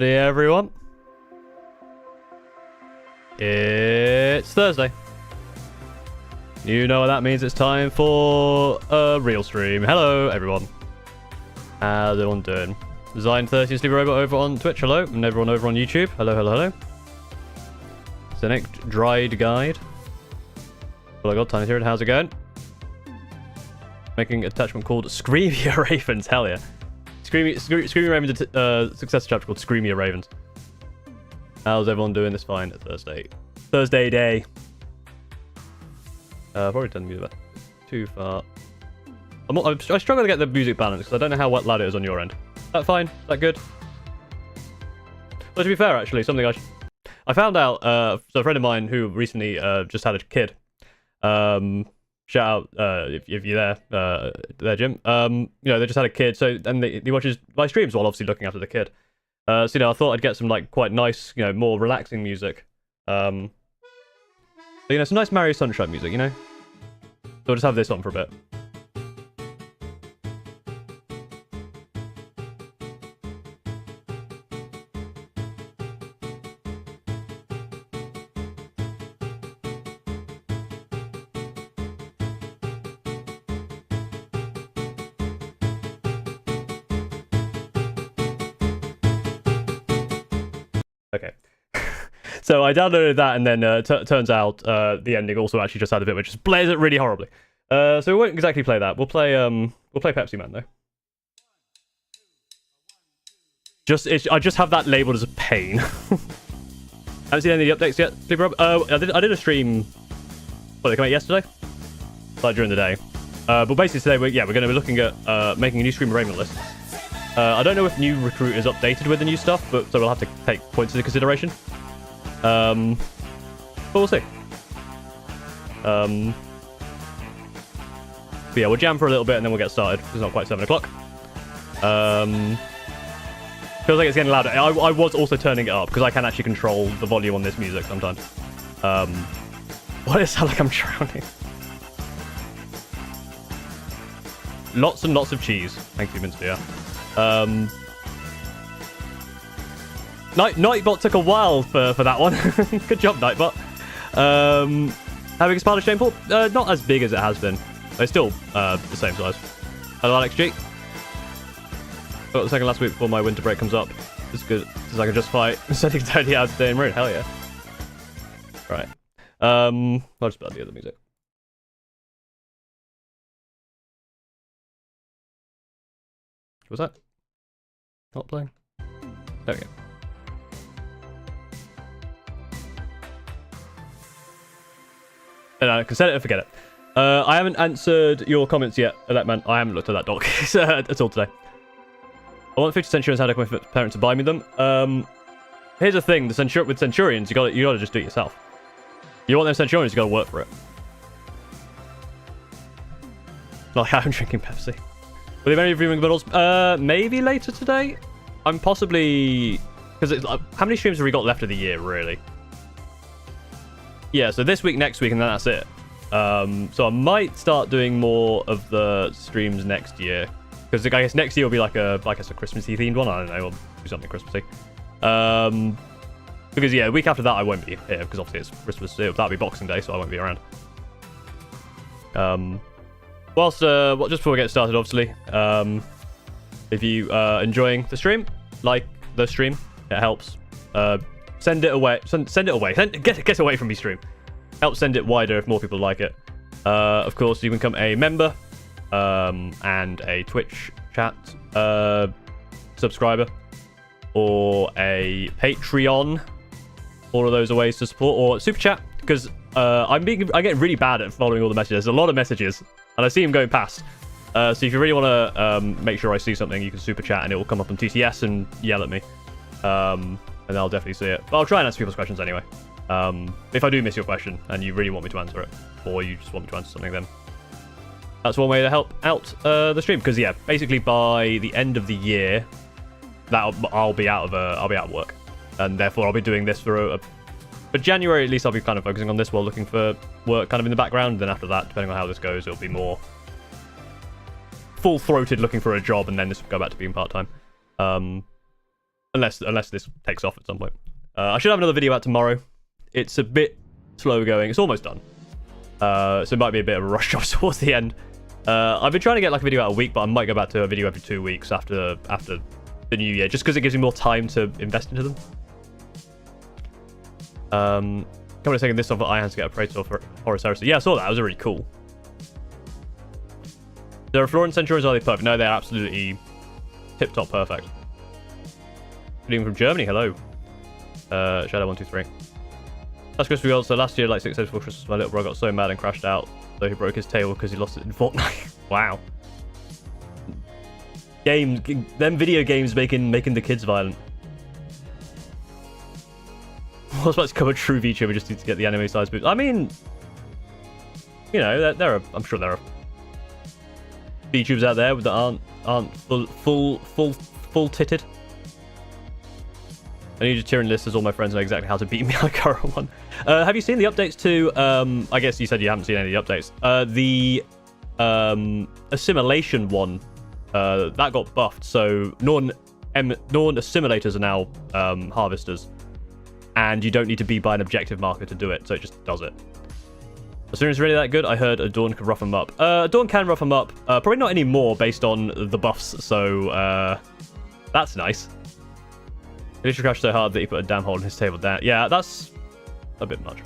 Howdy everyone. It's Thursday. You know what that means. It's time for a real stream. Hello everyone. How's everyone doing? Design 30 Sleepy Robot over on Twitch. Hello. And everyone over on YouTube. Hello, hello, hello. Cynic Dried Guide. Well, I got time to hear it. How's it going? Making a detachment called Screamier Ravens. Hell yeah. Screamier Ravens, successor chapter called Screamier Ravens. How's everyone doing this fine Thursday day? Probably turn the music back too far. I struggle to get the music balance because I don't know how loud it is on your end. Is that fine? Is that good? Well, to be fair, actually, something I found out. So a friend of mine who recently just had a kid. Shout out if you're there, Jim. You know, they just had a kid, so and he watches my streams while obviously looking after the kid. So you know, I thought I'd get some like quite nice, you know, more relaxing music. So, you know, some nice Mario Sunshine music, you know. So I'll just have this on for a bit. Okay. So I downloaded that, and then turns out the ending also actually just had a bit which just plays it really horribly. So we won't exactly play that. We'll play Pepsi Man though. I just have that labeled as a pain. Haven't seen any of the updates yet. Sleepy Rob. I did a stream. What, they came out yesterday? Like during the day. But basically today we're going to be looking at making a new stream arrangement list. I don't know if new recruit is updated with the new stuff, but so we'll have to take points into consideration. But we'll see. But yeah, we'll jam for a little bit and then we'll get started. It's not quite 7 o'clock. Feels like it's getting louder. I was also turning it up because I can actually control the volume on this music sometimes. Why does it sound like I'm drowning? Lots and lots of cheese. Thank you, Minster. Nightbot took a while for that one. Good job, Nightbot. Having expanded shameful? Not as big as it has been. It's still the same size. Hello, Alex G. Got the second last week before my winter break comes up. It's good because I can just fight setting 30 hours a day in road. Hell yeah. Right. I'll just put the other music. Was that not playing? There we go. And I can set it and forget it. I haven't answered your comments yet, man. I haven't looked at that doc at all today. I want 50 Centurions. How to convince my parents to buy me them. Here's the thing: with Centurions, you gotta just do it yourself. You want them Centurions, you gotta work for it. Like I'm drinking Pepsi. Will they be reviewing bundles? Maybe later today. I'm possibly because how many streams have we got left of the year, really? Yeah, so this week, next week, and then that's it. So I might start doing more of the streams next year because I guess next year will be like a Christmassy themed one. I don't know, or do something Christmassy. Because yeah, the week after that I won't be here because obviously it's Christmas. That'll be Boxing Day, so I won't be around. Whilst, just before we get started, obviously, if you are enjoying the stream, like the stream, it helps. Send it away. Send it away. Get away from me, stream. Help send it wider if more people like it. Of course, you can become a member and a Twitch chat subscriber or a Patreon. All of those are ways to support, or super chat because I get really bad at following all the messages. There's a lot of messages. And I see them going past. So if you really want to make sure I see something, you can super chat and it will come up on TTS and yell at me. And I'll definitely see it. But I'll try and answer people's questions anyway. If I do miss your question and you really want me to answer it, or you just want me to answer something, then that's one way to help out the stream. Because yeah, basically by the end of the year, I'll be out of work, and therefore I'll be doing this for January at least. I'll be kind of focusing on this while looking for work kind of in the background. Then after that, depending on how this goes, it'll be more full-throated looking for a job, and then this will go back to being part-time. Unless this takes off at some point. I should have another video out tomorrow. It's a bit slow going. It's almost done. So it might be a bit of a rush job towards the end. I've been trying to get like a video out a week, but I might go back to a video every 2 weeks after the new year, just because it gives me more time to invest into them. Come on a second, this off for Ihan's to get a Praetor for Horus Heresy. Yeah, I saw that. That was really cool. There are Florence Centurions, are they perfect? No, they're absolutely tip-top perfect. Even from Germany, hello. Shadow123. That's Chris Real. So last year, like 6 days before Christmas, my little bro got so mad and crashed out, so he broke his table because he lost it in Fortnite. Wow. Them video games making the kids violent. I was about to become a true VTuber just to get the anime size boost. I mean, you know, I'm sure there are VTubers out there that aren't full titted. I need a Tyrion list as all my friends know exactly how to beat me like Current one. Have you seen the updates to, I guess you said you haven't seen any of the updates. The assimilation one, that got buffed. So non-assimilators are now harvesters. And you don't need to be by an objective marker to do it. So it just does it. Assyrian's really that good? I heard Adorn could rough them up. Adorn can rough them up. Probably not anymore based on the buffs. So that's nice. He literally crashed so hard that he put a damn hole in his table down. Yeah, that's a bit much.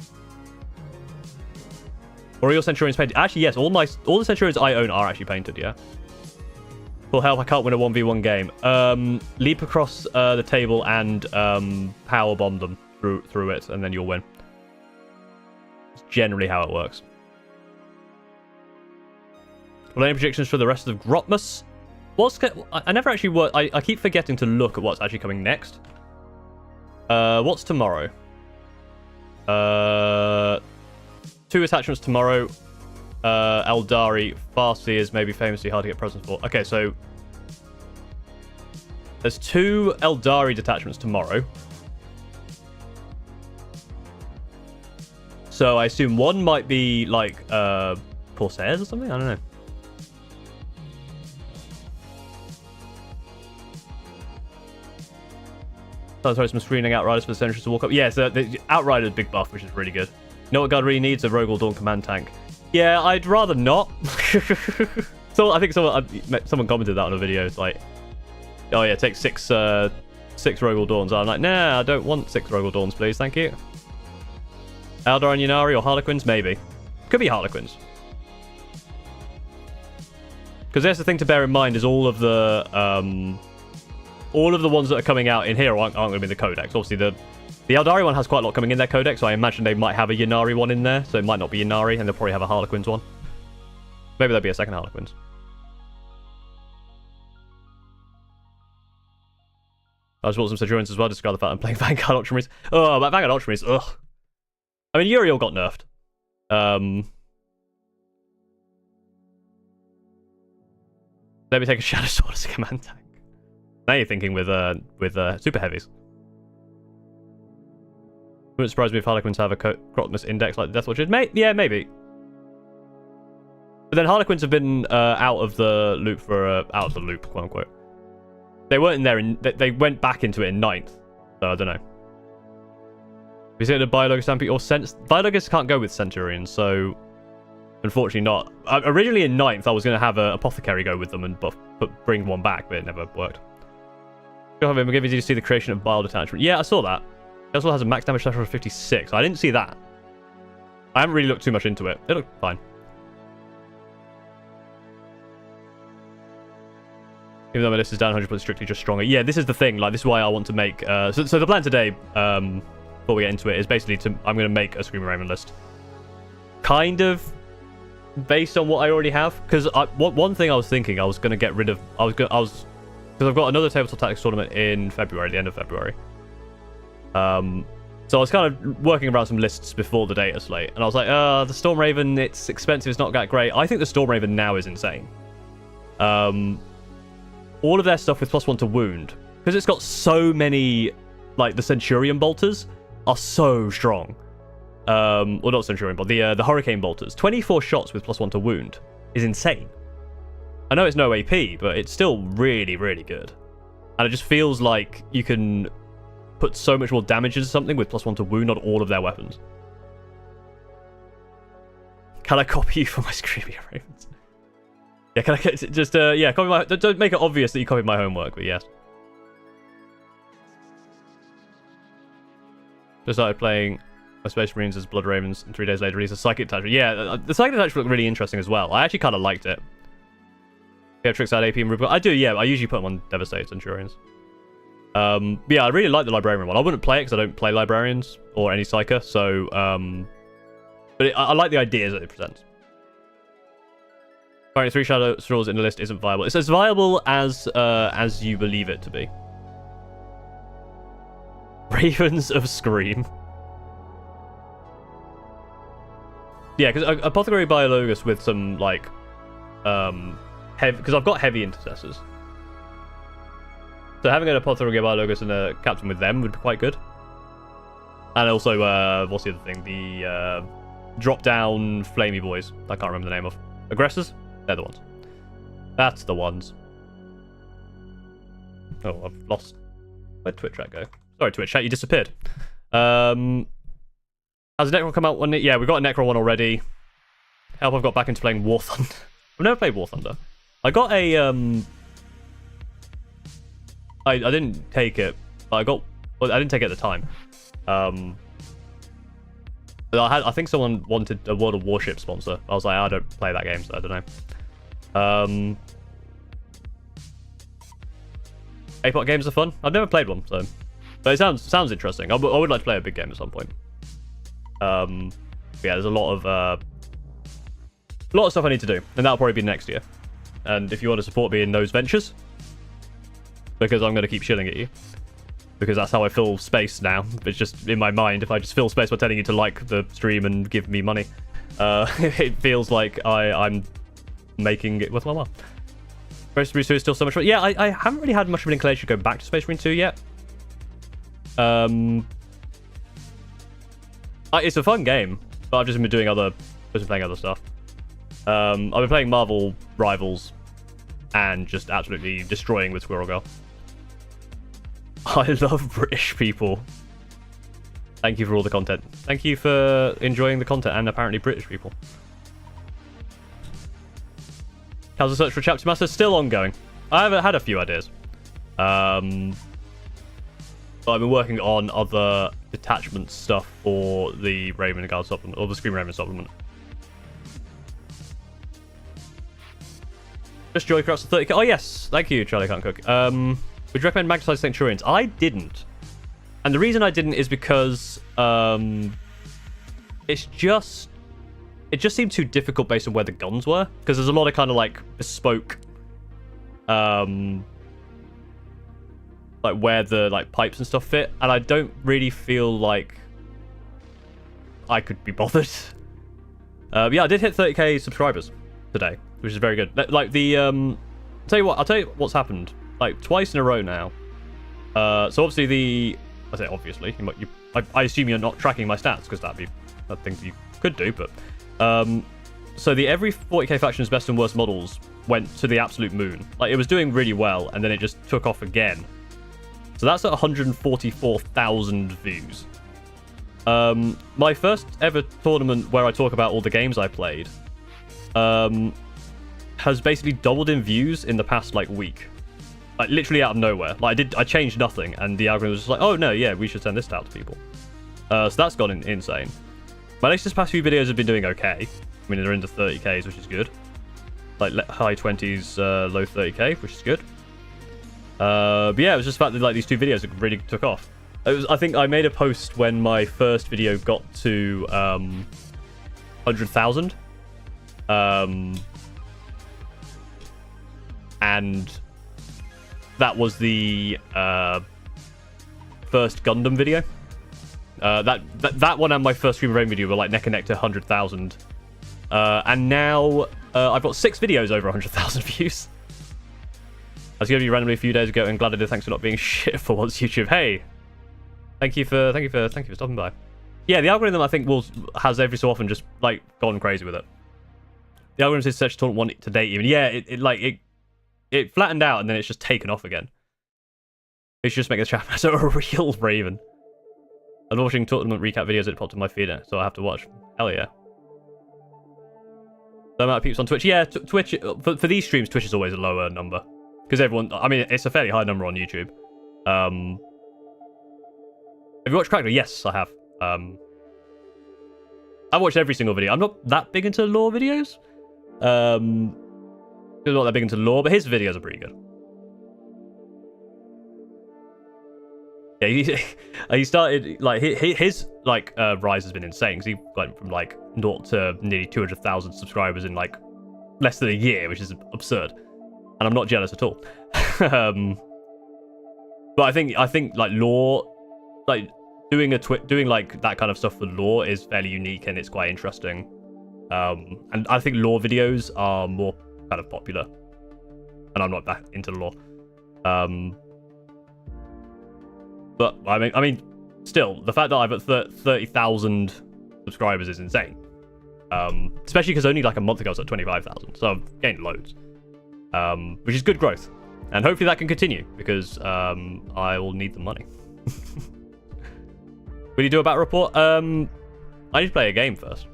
Or are your Centurions painted? Actually, yes. All the Centurions I own are actually painted, yeah. Full help, I can't win a 1v1 game. Leap across the table and power bomb them through it, and then you'll win. It's generally how it works. Well, any predictions for the rest of Grotmus? I never actually worked. I keep forgetting to look at what's actually coming next. What's tomorrow? 2 attachments tomorrow. Eldari, Farsi is maybe famously hard to get presents for. Okay, so there's 2 Eldari detachments tomorrow. So I assume one might be like Corsairs or something. I don't know. Sorry, some screening Outriders for the Centurions to walk up. Yeah, so the Outriders big buff, which is really good. You know what God really needs? A Rogal Dawn command tank. Yeah, I'd rather not. So I think someone commented that on a video. It's like, oh yeah, take 6 Rogal Dawns. I'm like, nah, I don't want 6 Rogal Dawns, please, thank you. Eldar and Ynnari or Harlequins, maybe. Could be Harlequins. Because there's the thing to bear in mind is all of the ones that are coming out in here aren't going to be in the codex. Obviously, the Eldari one has quite a lot coming in their codex, so I imagine they might have a Ynnari one in there, so it might not be Ynnari, and they'll probably have a Harlequins one. Maybe there'll be a second Harlequins. I just bought some Centurions as well, discard the fact I'm playing Vanguard Ultramarines. Oh, but Vanguard Ultramarines, ugh. I mean, Uriel got nerfed. Let me take a Shadow Sword as a command tank. Now you're thinking with super heavies. Wouldn't surprise me if Harlequins have a Grotmus index like the Death Watch did. Yeah, maybe. But then Harlequins have been out of the loop for quote unquote. They weren't in there. They went back into it in 9th. So I don't know. We see the Biologus Stampede or Biologus can't go with Centurions, so unfortunately not. Originally in 9th, I was going to have an Apothecary go with them and bring one back, but it never worked. Did you see the creation of Bile Detachment? Yeah, I saw that. It also has a max damage threshold of 56. I didn't see that. I haven't really looked too much into it. It looked fine. Even though my list is down 100%, strictly just stronger. Yeah, this is the thing. Like, this is why I want to make... So the plan today, before we get into it, is basically I'm going to make a Screamer Raven list. Kind of based on what I already have. Because one thing I was thinking, I was going to get rid of... Because I've got another Tabletop Tactics tournament in February, the end of February. So I was kind of working around some lists before the data slate. And I was like, the Storm Raven, it's expensive, it's not that great. I think the Storm Raven now is insane. All of their stuff with +1 to wound. Because it's got so many... Like, the Centurion bolters are so strong. Well, not Centurion, but the Hurricane bolters. 24 shots with +1 to wound is insane. I know it's no AP, but it's still really, really good. And it just feels like you can put so much more damage into something with +1 to wound on all of their weapons. Can I copy you for my screaming Ravens? Yeah, can I just, yeah, copy my... Don't make it obvious that you copied my homework, but yes. Just started playing my Space Marines as Blood Ravens, and 3 days later released a Psychic Detachment. Yeah, the Psychic Detachment looked really interesting as well. I actually kind of liked it. Yeah, tricks out AP and Rubicon. I do, yeah. I usually put them on Devastated Centurions. Yeah, I really like the Librarian one. I wouldn't play it because I don't play Librarians or any Psyker, so... but I like the ideas that it presents. Apparently 3 Shadow Straws in the list isn't viable. It's as viable as you believe it to be. Ravens of Scream. Yeah, because Apothecary Biologus with some, like, heavy... Because I've got heavy intercessors. So having an Apothecary Biologus and a captain with them would be quite good. And also, what's the other thing? The, drop-down flamey boys. I can't remember the name of. Aggressors? They're the ones. That's the ones. Oh, I've lost... Where'd Twitch chat go? Sorry, Twitch chat, you disappeared. Has a Necron come out? Yeah, we've got a Necron one already. Help, I've got back into playing War Thunder. I've never played War Thunder. I got a... I didn't take it, but I got... Well, I didn't take it at the time. I think someone wanted a World of Warship sponsor. I was like, I don't play that game, so I don't know. APOC games are fun. I've never played one, so... But it sounds interesting. I would like to play a big game at some point. Yeah, there's a lot of stuff I need to do, and that'll probably be next year. And if you want to support me in those ventures, because I'm going to keep shilling at you, because that's how I fill space now. It's just in my mind. If I just fill space by telling you to like the stream and give me money, it feels like I'm making it worth my while. Space Marine 2 is still so much fun. Yeah, I haven't really had much of an inclination to go back to Space Marine 2 yet. It's a fun game, but I've just been doing playing other stuff. I've been playing Marvel Rivals and just absolutely destroying with Squirrel Girl. I love British people. Thank you for all the content. Thank you for enjoying the content and apparently British people. How's the search for Chapter Master? Still ongoing. I have had a few ideas. But I've been working on other detachment stuff for the Raven Guard supplement, or the Scream Raven supplement. Just Joy Crafts to 30k. Oh yes, thank you, Charlie Can't Cook. Would you recommend Magnetized Centurions? I didn't. And the reason I didn't is because it just seemed too difficult based on where the guns were. Because there's a lot of kind of like bespoke like where the like pipes and stuff fit, and I don't really feel like I could be bothered. Yeah, I did hit 30k subscribers today, which is very good. Like the I'll tell you what's happened like twice in a row now. So obviously I say obviously, I assume you're not tracking my stats because that'd be a thing you could do, but so the every 40k faction's best and worst models went to the absolute moon. Like it was doing really well, and then it just took off again. So that's at 144,000 views. My first ever tournament where I talk about all the games I played has basically doubled in views in the past like week. Like literally out of nowhere. Like I changed nothing, and the algorithm was just like, oh no, yeah, we should send this out to people. So that's gone insane. My latest past few videos have been doing okay. I mean, they're into 30Ks, which is good. Like high 20s, low 30K, which is good. But yeah, it was just the fact that like these two videos really took off. I think I made a post when my first video got to 100,000. And that was the first Gundam video. That one and my first Scream Rain video were like neck and neck to 100,000. And now I've got 6 videos over 100,000 views. I was going to be randomly a few days ago, and glad I did. Thanks for not being shit for once, YouTube. Hey, thank you for stopping by. Yeah, the algorithm I think has every so often just like gone crazy with it. The algorithm says search tournament one to date even. Yeah, it flattened out and then it's just taken off again. We should just make the chat so a real Raven. I'm watching tournament recap videos that popped in my feed, so I have to watch. Hell yeah. The amount of peeps on Twitch. Yeah, Twitch, for these streams, Twitch is always a lower number. Because everyone, I mean, it's a fairly high number on YouTube. Have you watched Crackdown? Yes, I have. I've watched every single video. I'm not that big into lore videos. I'm not that big into lore, but his videos are pretty good. Yeah, he started, like, his like, rise has been insane, because he went from, like, 0 to nearly 200,000 subscribers in, like, less than a year, which is absurd. And I'm not jealous at all. But I think, like, lore, like, doing like, that kind of stuff for lore is fairly unique, and it's quite interesting. And I think lore videos are more kind of popular. And I'm not that into lore. But I mean, still, the fact that I've got 30,000 subscribers is insane. Especially because only like a month ago I was at 25,000, so I've gained loads, which is good growth, and hopefully that can continue because I will need the money. Will you do a battle report? I need to play a game first.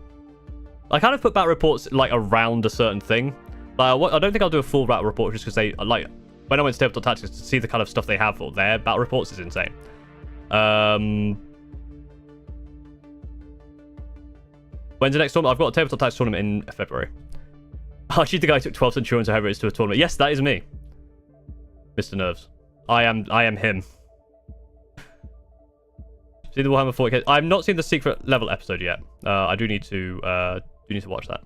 I kind of put battle reports like around a certain thing. I don't think I'll do a full battle report just because they like. When I went to Tabletop Tactics to see the kind of stuff they have for their battle reports is insane. When's the next tournament? I've got a Tabletop Tactics tournament in February. Oh, she's the guy who took 12 Centurions or however it is to a tournament. Yes, that is me. Mr. Nerves. I am him. See the Warhammer 40k? I've not seen the secret level episode yet. I do need to watch that.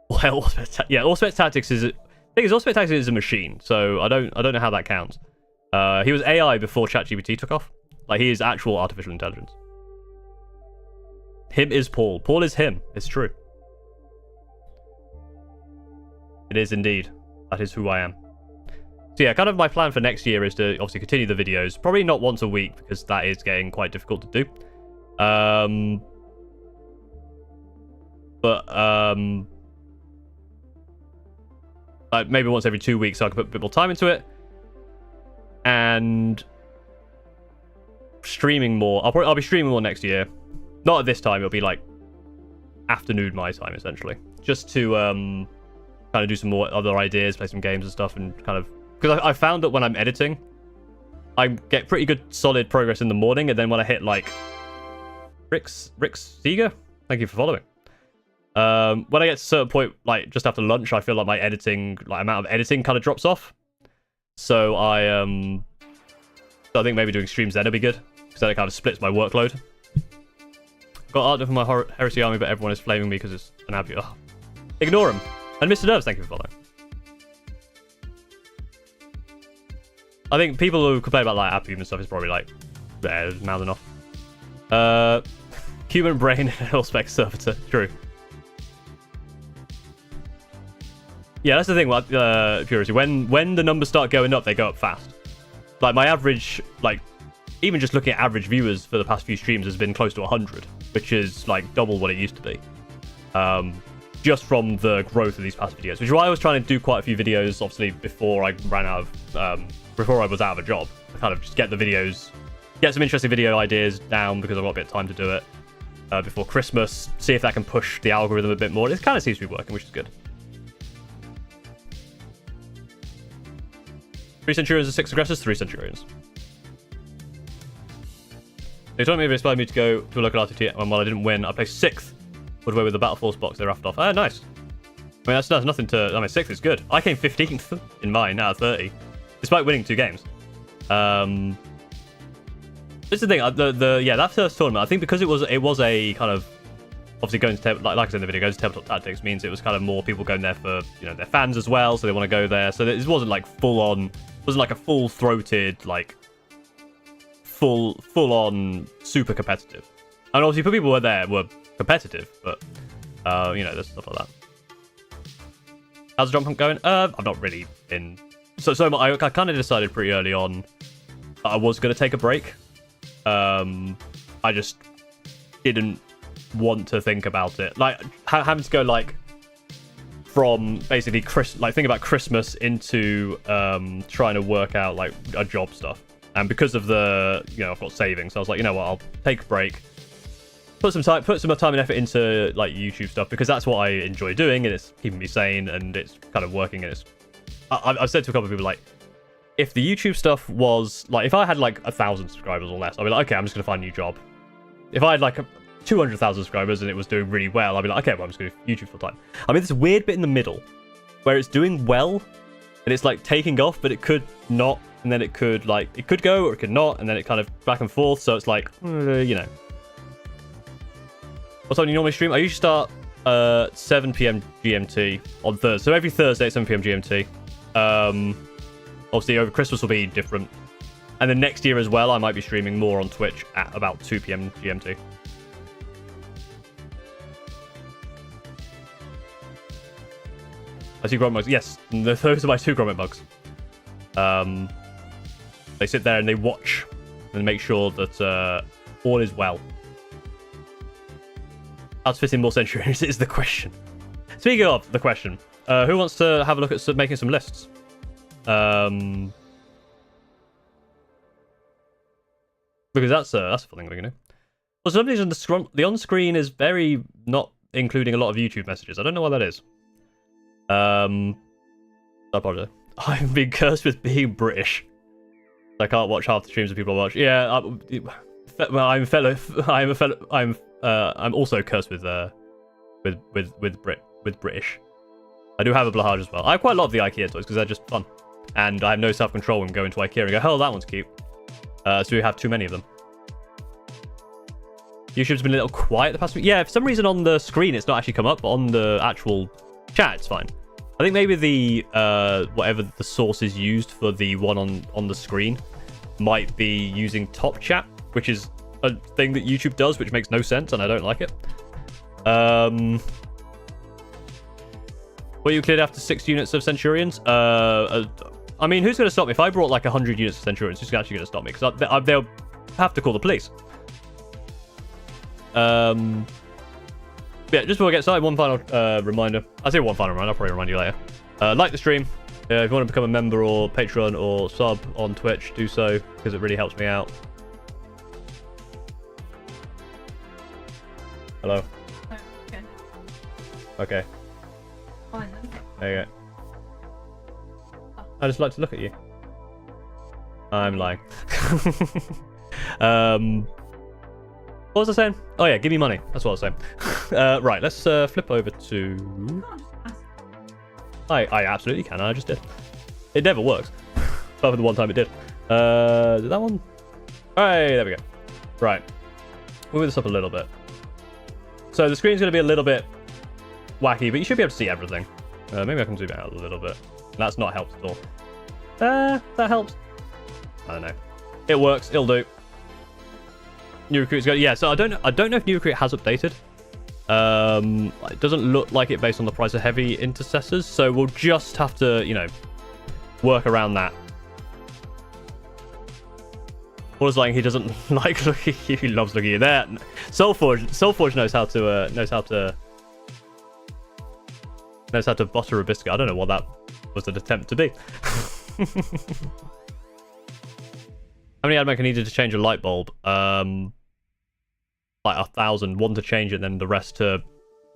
Well, yeah, Auspex Tactics is... The thing is, Auspex Tactics is a machine, so I don't know how that counts. He was AI before ChatGPT took off. Like, he is actual artificial intelligence. Him is Paul. Paul is him. It's true. It is indeed. That is who I am. So yeah, kind of my plan for next year is to obviously continue the videos. Probably not once a week, because that is getting quite difficult to do. Like maybe once every 2 weeks so I can put a bit more time into it. And streaming more. I'll be streaming more next year. Not at this time, it'll be like afternoon my time essentially. Just to kind of do some more other ideas, play some games and stuff, and kind of because I found that when I'm editing, I get pretty good solid progress in the morning, and then when I hit like Rick Seeger, thank you for following. When I get to a certain point, like just after lunch, I feel like my editing, like amount of editing kind of drops off. So I think maybe doing streams then will be good, because then it kind of splits my workload. Got art done for my Heresy army, but everyone is flaming me because it's an abu. Oh. Ignore him. And Mr. Nerves, thank you for following. I think people who complain about like Abu and stuff is probably like, yeah, mouthing off. Human brain and Hellspec servitor. True. Yeah, that's the thing about Purity. When the numbers start going up, they go up fast. Like my average, like even just looking at average viewers for the past few streams has been close to 100, which is like double what it used to be. Just from the growth of these past videos, which is why I was trying to do quite a few videos, obviously before I ran out of, before I was out of a job. I kind of just get the videos, get some interesting video ideas down because I've got a bit of time to do it before Christmas. See if that can push the algorithm a bit more. It kind of seems to be working, which is good. 3 Centurions and 6 aggressors, 3 Centurions. They told me they inspired me to go to a local RTT, and while I didn't win, I placed 6th. Would away with the Battle Force box they raffled off. Oh, nice. I mean, that's nothing to... I mean, 6th is good. I came 15th in mine out of 30, despite winning 2 games. This is the thing. Yeah, that first tournament, I think because it was a kind of... Obviously, going to... Like I said in the video, going to Tabletop Tactics means it was kind of more people going there for, you know, their fans as well, so they want to go there. So this wasn't like full-on... It wasn't like a full-throated, like... Full-on super competitive. And obviously, people who were there were competitive, but you know, there's stuff like that. How's the jump hunt going? I've not really been so I kind of decided pretty early on that I was going to take a break. I just didn't want to think about it, like having to go like from basically think about Christmas into trying to work out like a job stuff. And because of the, I've got savings, so I was like, you know what, I'll take a break, put some time and effort into like YouTube stuff, because that's what I enjoy doing, and it's keeping me sane, and it's kind of working. And I've said to a couple of people, like, if the YouTube stuff was like, if I had like 1,000 subscribers or less, I'd be like, okay, I'm just gonna find a new job. If I had like 200,000 subscribers and it was doing really well, I'd be like, okay, well, I'm just gonna do YouTube full time. I mean, this weird bit in the middle where it's doing well and it's like taking off, but it could not, and then it could go or it could not, and then it kind of back and forth. So it's like, What time do you normally stream? I usually start 7 p.m. GMT on Thursday. So every Thursday at 7 p.m. GMT. Obviously over Christmas will be different. And then next year as well, I might be streaming more on Twitch at about 2 p.m. GMT. I see grommet bugs. Yes, those are my 2 grommet bugs. They sit there and they watch and make sure that all is well. How to fit in more Centurions is the question. Speaking of the question, who wants to have a look at making some lists? Because that's a fun thing we can do. For some reason, the on-screen is very not including a lot of YouTube messages. I don't know why that is. I apologize. I've been cursed with being British. I can't watch half the streams that people watch. Yeah, I'm also cursed with British. I do have a Blahaj as well. I have quite a lot of the IKEA toys because they're just fun, and I have no self-control when going to IKEA and go, "Oh, that one's cute." So we have too many of them. YouTube's been a little quiet the past week. Yeah, for some reason on the screen it's not actually come up, but on the actual chat it's fine. I think maybe the whatever the source is used for the one on the screen might be using top chat, which is a thing that YouTube does, which makes no sense, and I don't like it. Were you cleared after 6 units of Centurions? I mean, who's going to stop me? If I brought like 100 units of Centurions, who's actually going to stop me? Because they'll have to call the police. Yeah, just before we get started, one final reminder. I say one final reminder, I'll probably remind you later. Like the stream. If you want to become a member or Patreon or sub on Twitch, do so, because it really helps me out. Hello. Okay. Okay. Fine then. There you go. I just like to look at you. I'm lying. What was I saying? Oh yeah, give me money. That's what I was saying. Right, let's flip over to... I absolutely can. I just did. It never works. Apart from the one time it did. Did that one? Alright, there we go. Right. Move this up a little bit. So the screen's going to be a little bit wacky, but you should be able to see everything. Maybe I can zoom it out a little bit. That's not helped at all. That helps. I don't know. It works. It'll do. New Recruit's got, yeah. So I don't know if New Recruit has updated. It doesn't look like it based on the price of heavy intercessors, so we'll just have to, work around that. Paul's like, he doesn't like looking at you, he loves looking at you. There, Soulforge knows how to butter a biscuit. I don't know what that was an attempt to be. How many admech I needed to change a light bulb? Like 1,000. One to change it, then the rest to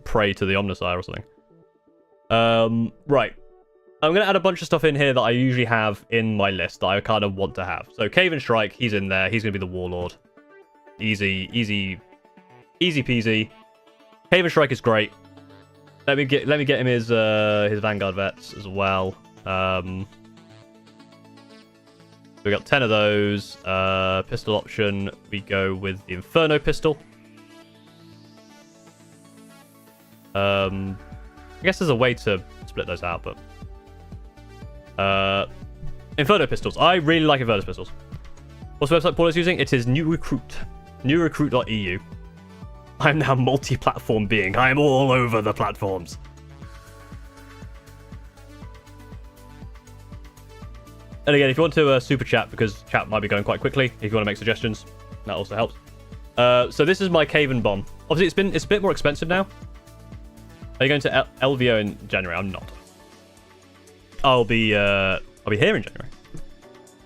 pray to the Omnissiah or something. Right. I'm going to add a bunch of stuff in here that I usually have in my list that I kind of want to have. So Cave and Strike, he's in there. He's going to be the Warlord. Easy peasy. Cave and Strike is great. Let me get him his Vanguard vets as well. We got 10 of those. Pistol option, we go with the Inferno pistol. I guess there's a way to split those out, but Inferno pistols. I really like Inferno pistols. What's the website Paul is using? It is New Recruit. newrecruit.eu. I'm now multi-platform being. I am all over the platforms. And again, if you want to super chat, because chat might be going quite quickly, if you want to make suggestions, that also helps. So this is my Caven bomb. Obviously, it's a bit more expensive now. Are you going to LVO in January? I'm not. I'll be here in January.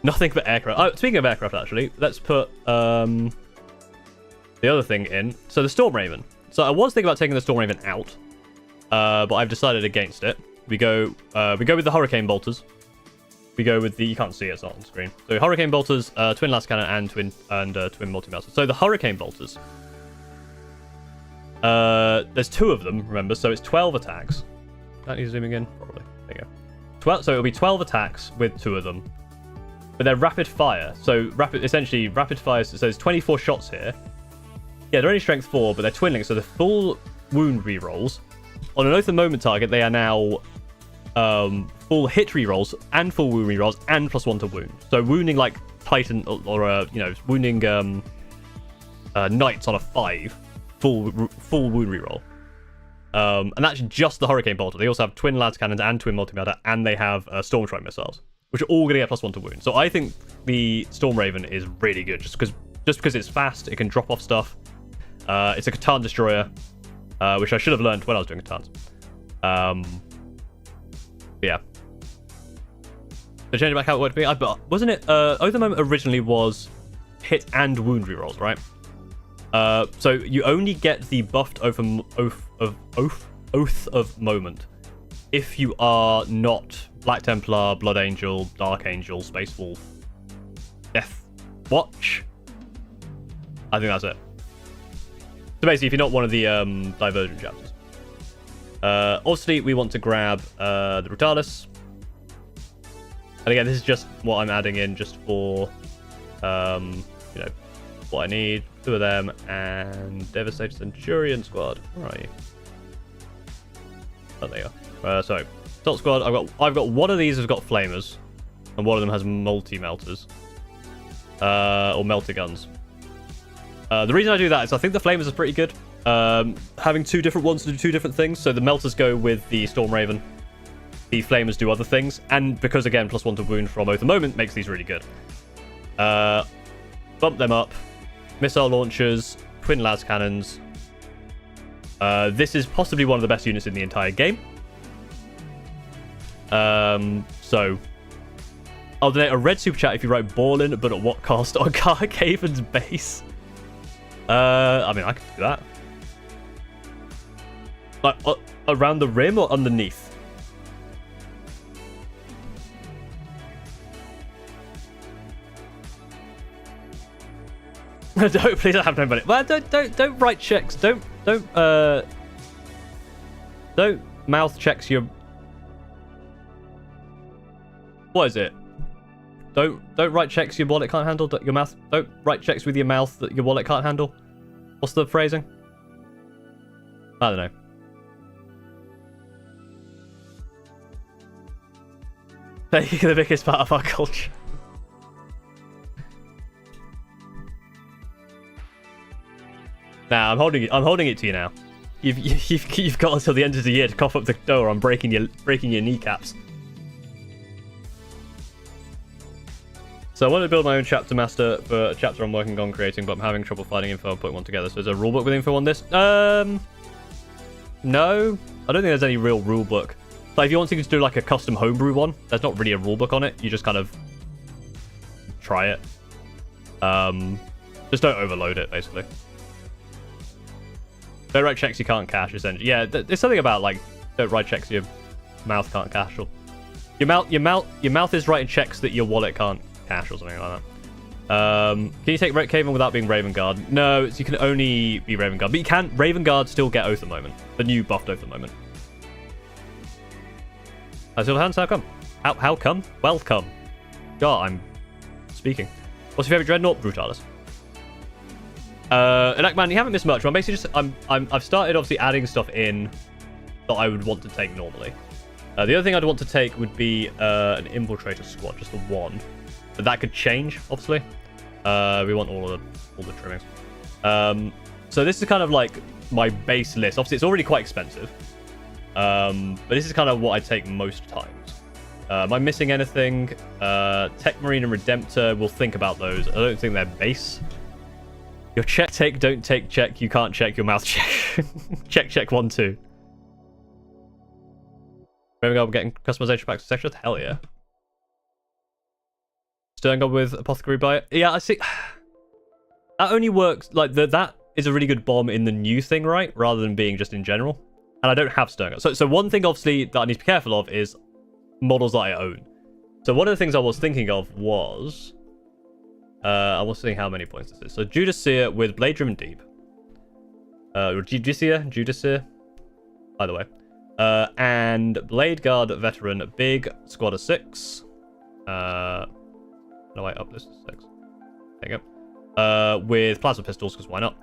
Nothing but aircraft. Oh, speaking of aircraft, actually, let's put the other thing in. So the Storm Raven. So I was thinking about taking the Storm Raven out, but I've decided against it. We go with the Hurricane Bolters. We go with the, you can't see it, it's not on screen. So Hurricane Bolters, Twin Last Cannon, and Twin Multi-Mouser. So the Hurricane Bolters. There's 2 of them, remember, so it's 12 attacks. That needs zooming in? Probably. There you go. So it'll be 12 attacks with 2 of them. But they're rapid fire. So essentially rapid fire, so there's 24 shots here. Yeah, they're only strength 4, but they're twinling, so the full wound rerolls. On an Oath of Moment target, they are now full hit rerolls and full wound rerolls and +1 to wound. So wounding like Titan or wounding Knights on a 5, full wound reroll. And that's just the Hurricane Bolter. They also have Twin Lads Cannons and Twin Multi-Melter, and they have Storm Strike missiles, which are all going to get +1 to wound. So I think the Storm Raven is really good, just because it's fast, it can drop off stuff. It's a Catan destroyer, which I should have learned when I was doing Catans. Yeah. So changing back how it worked for me, but wasn't it? Oath of Moment originally was hit and wound rerolls, right? So you only get the buffed Oath of Moment if you are not Black Templar, Blood Angel, Dark Angel, Space Wolf, Death Watch. I think that's it. So basically, if you're not one of the Divergent chapters. Obviously, we want to grab the Brutalis. And again, this is just what I'm adding in just for, what I need. 2 of them, and Devastator Centurion squad. Where are you? Oh, there you are. Sorry. Top squad, I've got one of these has got flamers, and one of them has multi-melters. Or melter guns. The reason I do that is I think the flamers is pretty good. Having 2 different ones to do 2 different things. So the melters go with the Storm Raven. The flamers do other things. And because, again, +1 to wound from Oath of Moment makes these really good. Bump them up. Missile launchers. Twin Las Cannons. This is possibly one of the best units in the entire game. So... I'll donate a red super chat if you write Ballin', but at what cost on Carcaven's base? I mean, I could do that. Like, around the rim or underneath? Don't, please don't have no money. Well, don't write checks. Don't mouth checks your... What is it? Don't write checks your wallet can't handle. Your mouth. Don't write checks with your mouth that your wallet can't handle. What's the phrasing? I don't know. They're the biggest part of our culture. Nah, I'm holding it to you now. You've got until the end of the year to cough up the door on breaking your kneecaps. So I wanted to build my own chapter master for a chapter I'm working on creating, but I'm having trouble finding info and putting one together. So is there a rulebook with info on this? No. I don't think there's any real rulebook. Like if you want to do like a custom homebrew one, there's not really a rulebook on it. You just kind of try it. Just don't overload it, basically. Don't write checks you can't cash, essentially. Yeah, there's something about like don't write checks your mouth can't cash, or your mouth is writing checks that your wallet can't cash or something like that. Can you take Red Caven without being Raven Guard? No, you can only be Raven Guard, but you can Raven Guard still get Oath of Moment, the new buffed Oath of Moment. I still hands. How come? How come? Welcome. God, I'm speaking. What's your favorite dreadnought? Brutalis. Man, you haven't missed much. I'm basically just I've started obviously adding stuff in that I would want to take normally. The other thing I'd want to take would be an infiltrator squad, just the one. But that could change, obviously. We want all the trimmings. So this is kind of like my base list. Obviously, it's already quite expensive. But this is kind of what I take most times. Am I missing anything? Tech Marine and Redemptor, we'll think about those. I don't think they're base. Your check, take, don't take, check. You can't check your mouth check. check, 1, 2. Maybe I'm getting customization packs to sections. Hell yeah. Sterngod with Apothecary Bite. Yeah, I see. That only works, like, that is a really good bomb in the new thing, right? Rather than being just in general. And I don't have Sterngod. So one thing, obviously, that I need to be careful of is models that I own. So one of the things I was thinking of was... I was seeing how many points this is. So Judiceer with Blade Driven Deep. Judiceer, by the way. And Blade Guard Veteran, big squad of 6. No, wait, up this is 6. There you go. With plasma pistols, because why not?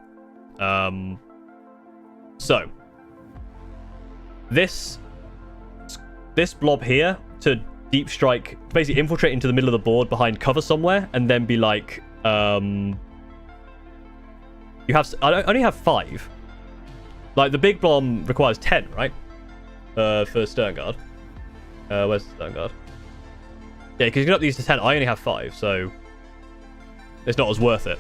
So this blob here to deep strike, basically infiltrate into the middle of the board behind cover somewhere, and then be like, I only have 5. Like, the big bomb requires 10, right? For Sterngard. Where's Sterngard? Yeah, because you can up these to 10. I only have 5, so it's not as worth it.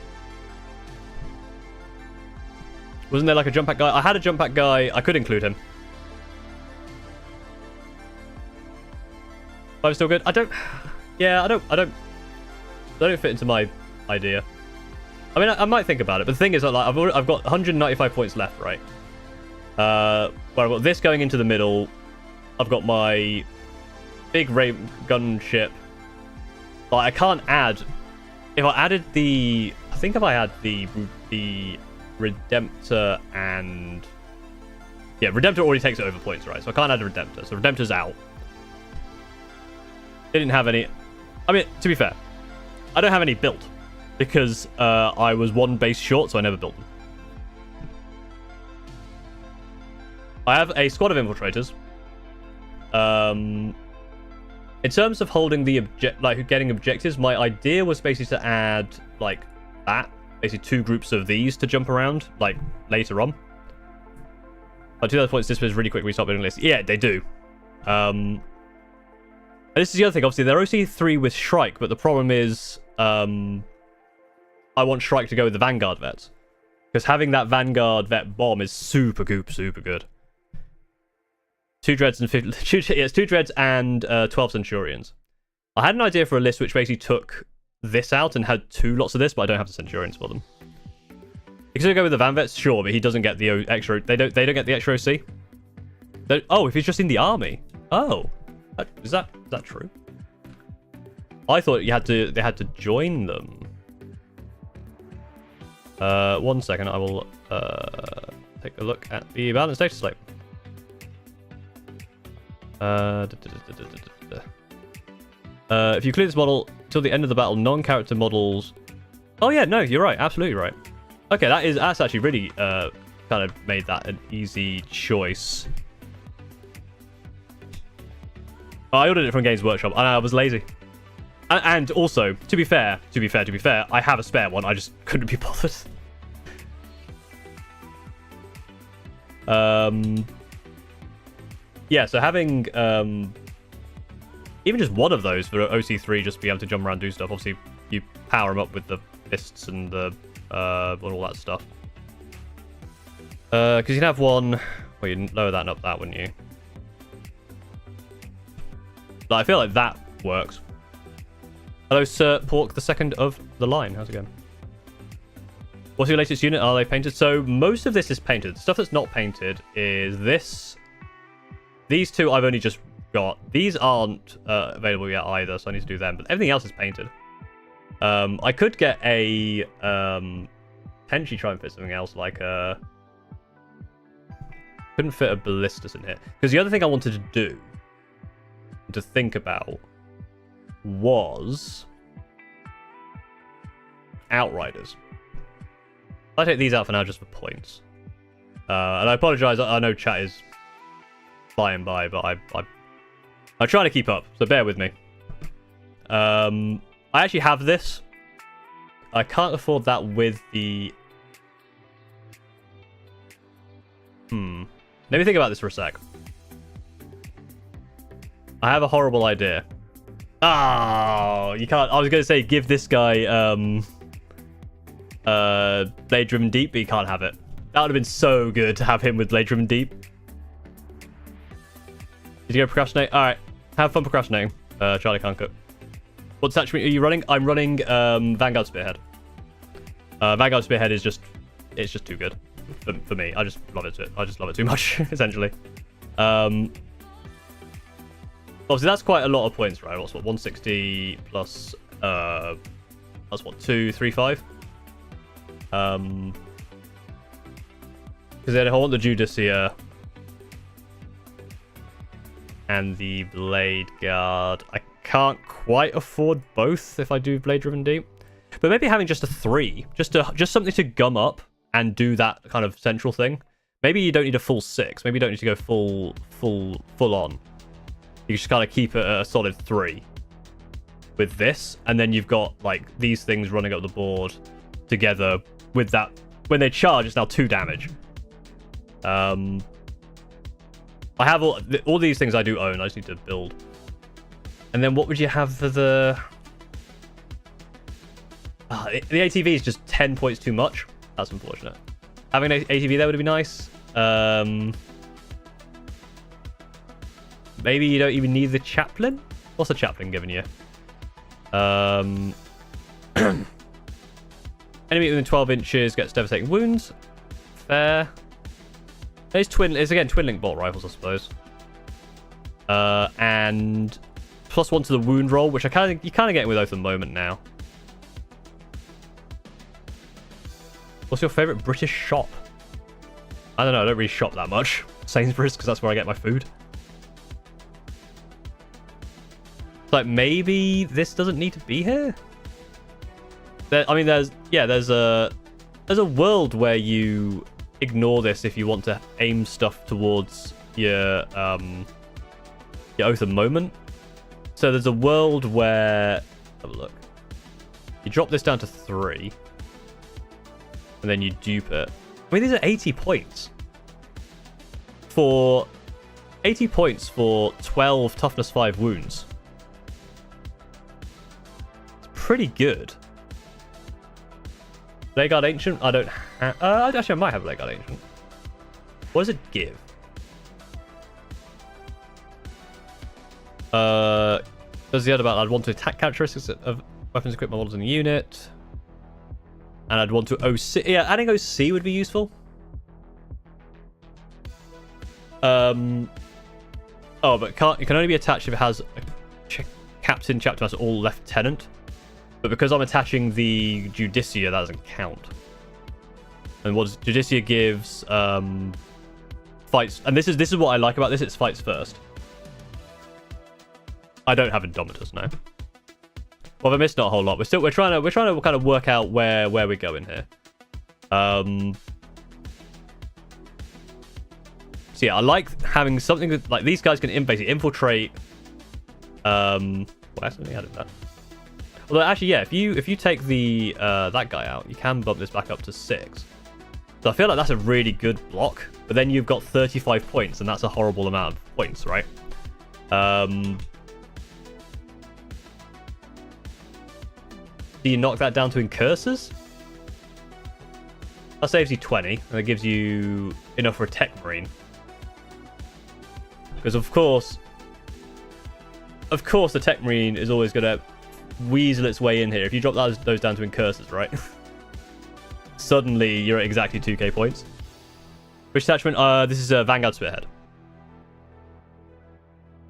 Wasn't there like a jump pack guy? I had a jump pack guy. I could include him. 5 still good. I don't fit into my idea. I mean, I might think about it, but the thing is, like, I've got 195 points left, right? Where I've got this going into the middle. I've got my big ray gun ship. Like, I can't add. If I added the, I think if I had the Redemptor and yeah, Redemptor already takes over points, right? So I can't add a Redemptor. So Redemptor's out. Didn't have any. I mean, to be fair, I don't have any built because I was 1 base short, so I never built them. I have a squad of infiltrators. In terms of holding the getting objectives, my idea was basically to add like that, basically 2 groups of these to jump around like later on. But 2 other points disappears really quick when we start building lists. Yeah, they do. And this is the other thing. Obviously, they're OC3 with Shrike, but the problem is I want Shrike to go with the Vanguard vets because having that Vanguard vet bomb is super good. 2 dreads and 2 dreads and 12 Centurions. I had an idea for a list which basically took this out and had 2 lots of this, but I don't have the Centurions for them. You can go with the Van Vets, sure, but he doesn't get the extra. They don't get the extra OC. Oh, if he's just in the army. Oh, is that true? I thought they had to join them. 1 second, I will take a look at the balance data slate. If you clear this model till the end of the battle, non-character models. Oh yeah, no, you're right, absolutely right. Okay, that's actually really kind of made that an easy choice. I ordered it from Games Workshop and I was lazy. And also, to be fair, I have a spare one. I just couldn't be bothered. Yeah, so having even just one of those for OC3, just to be able to jump around and do stuff. Obviously, you power them up with the fists and the all that stuff. Because you can have one. Well, you lower that and up that, wouldn't you? But I feel like that works. Hello, Sir Pork, the second of the line. How's it going? What's your latest unit? Are they painted? So most of this is painted. The stuff that's not painted is this. These 2 I've only just got. These aren't available yet either, so I need to do them. But everything else is painted. I could get a potentially try and fit something else like a. Couldn't fit a ballistas in here because the other thing I wanted to do, to think about, was Outriders. I take these out for now just for points. And I apologize. I know chat is flying by, but I'm trying to keep up, so bear with me. I actually have this. I can't afford that with the. Let me think about this for a sec. I have a horrible idea. Oh, you can't. I was going to say give this guy Blade Driven Deep, but you can't have it. That would have been so good to have him with Blade Driven Deep. Did you go procrastinate? Alright. Have fun procrastinating. Charlie can't cook. What detachment are you running? I'm running Vanguard Spearhead. Vanguard Spearhead is just too good for me. I just love it. I just love it too much, essentially. Obviously, that's quite a lot of points, right? What's what 160 plus that's what 235. Because then I want the Judicia and the Blade Guard. I can't quite afford both if I do Blade Driven Deep, but maybe having just a 3, just something to gum up and do that kind of central thing. Maybe you don't need a full 6. Maybe you don't need to go full on. You just kind of keep it at a solid 3 with this, and then you've got like these things running up the board together with that. When they charge, it's now 2 damage. I have all these things I do own. I just need to build. And then what would you have for the... the ATV is just 10 points too much. That's unfortunate. Having an ATV there would be nice. Maybe you don't even need the chaplain? What's the chaplain giving you? Enemy within 12 inches gets devastating wounds. Fair. It's again twin link bolt rifles, I suppose. And +1 to the wound roll, which you kind of get with both at the moment now. What's your favorite British shop? I don't know. I don't really shop that much. Sainsbury's, because that's where I get my food. Like maybe this doesn't need to be here. I mean, there's a world where you ignore this if you want to aim stuff towards your Oath of Moment. So there's a world where, have a look. You drop this down to 3, and then you dupe it. I mean, these are 80 points for 12 toughness 5 wounds. It's pretty good. Blade Guard Ancient? I don't have... actually, I might have Blade Guard Ancient. What does it give? Does the other about I'd want to attack characteristics of weapons equipped models in the unit. And I'd want to OC... Yeah, adding OC would be useful. Oh, but it can only be attached if it has a captain, chapter master, or lieutenant. But because I'm attaching the Judicia, that doesn't count. And what Judicia gives fights, and this is what I like about this. It's fights first. I don't have Indomitus now. Well, I missed not a whole lot. We're trying to kind of work out where we're going here. So yeah, I like having something that, like, these guys can basically infiltrate. Well, I accidentally added that. Although actually, yeah, if you take the that guy out, you can bump this back up to 6. So I feel like that's a really good block. But then you've got 35 points, and that's a horrible amount of points, right? Do you knock that down to incursors? That saves you 20, and that gives you enough for a tech marine. Because of course, the tech marine is always going to weasel its way in here. If you drop those down to incursors, right? Suddenly you're at exactly 2k points. Which attachment? This is a Vanguard Spearhead.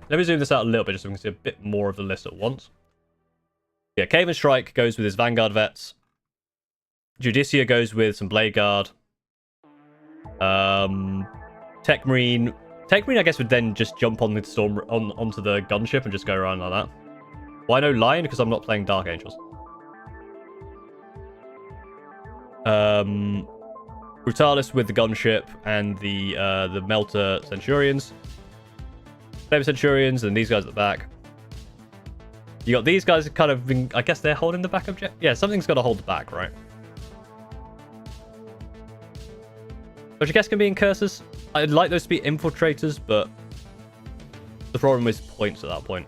Let me zoom this out a little bit just so we can see a bit more of the list at once. Yeah, Cave and Strike goes with his Vanguard vets. Judicia goes with some Blade Guard. Tech Marine, I guess, would then just jump on the storm onto the gunship and just go around like that. Why no Lion? Because I'm not playing Dark Angels. Brutalis with the gunship and the Melter Centurions. Flavor Centurions and these guys at the back. You got these guys kind of, I guess they're holding the back object. Yeah, something's got to hold the back, right? Which I guess can be incursors. I'd like those to be infiltrators, but the problem is points at that point.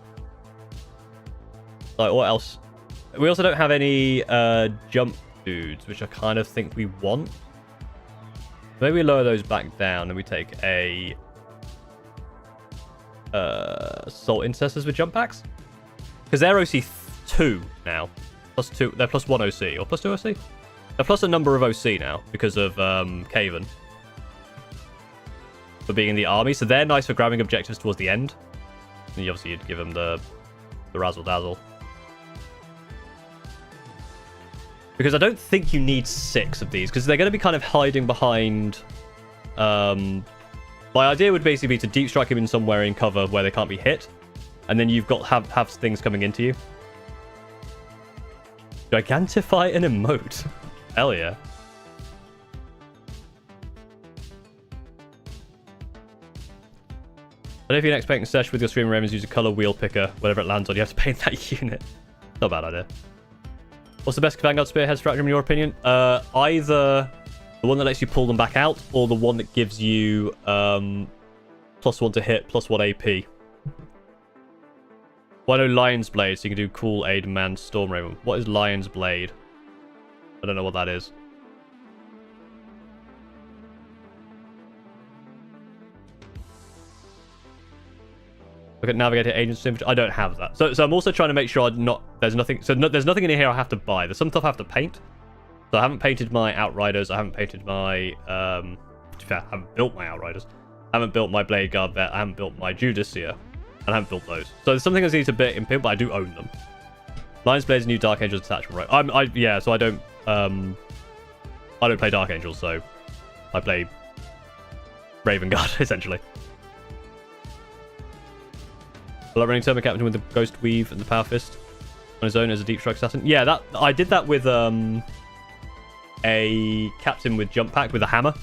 Like, what else? We also don't have any jump dudes, which I kind of think we want. Maybe we lower those back down and we take a Assault Intercessors with jump packs. Because they're OC +2 now. +2. They're +1 OC or +2 OC. They're plus a number of OC now because of Caven for being in the army. So they're nice for grabbing objectives towards the end. And obviously you'd give them the razzle dazzle. Because I don't think you need 6 of these because they're going to be kind of hiding behind. My idea would basically be to deep strike him in somewhere in cover where they can't be hit, and then you've got have things coming into you. Gigantify an emote. Hell yeah. But if you're expecting sesh with your streamer ravens, use a color wheel picker. Whatever it lands on, you have to paint that unit. Not a bad idea. What's the best Vanguard Spearhead stratagem in your opinion? Either the one that lets you pull them back out, or the one that gives you +1 to hit, +1 AP. Well, I know Lion's Blade, so you can do Cool Aid Man Storm Raven. What is Lion's Blade? I don't know what that is. Look at Navigator Agent's Image. I don't have that. So I'm also trying to make sure there's nothing in here I have to buy. There's some stuff I have to paint. So I haven't painted my Outriders. I haven't painted my I haven't built my Outriders. I haven't built my Blade Guard Vet. I haven't built my Judicia. And I haven't built those. So there's something I need to bit in pimp, but I do own them. Lion's Blade's new Dark Angels Detachment, right? Yeah, so I don't play Dark Angels, so I play Raven Guard, essentially. I love running Turbo Captain with the Ghost Weave and the Power Fist on his own as a Deep Strike Assassin. Yeah, I did that with a Captain with Jump Pack with a hammer.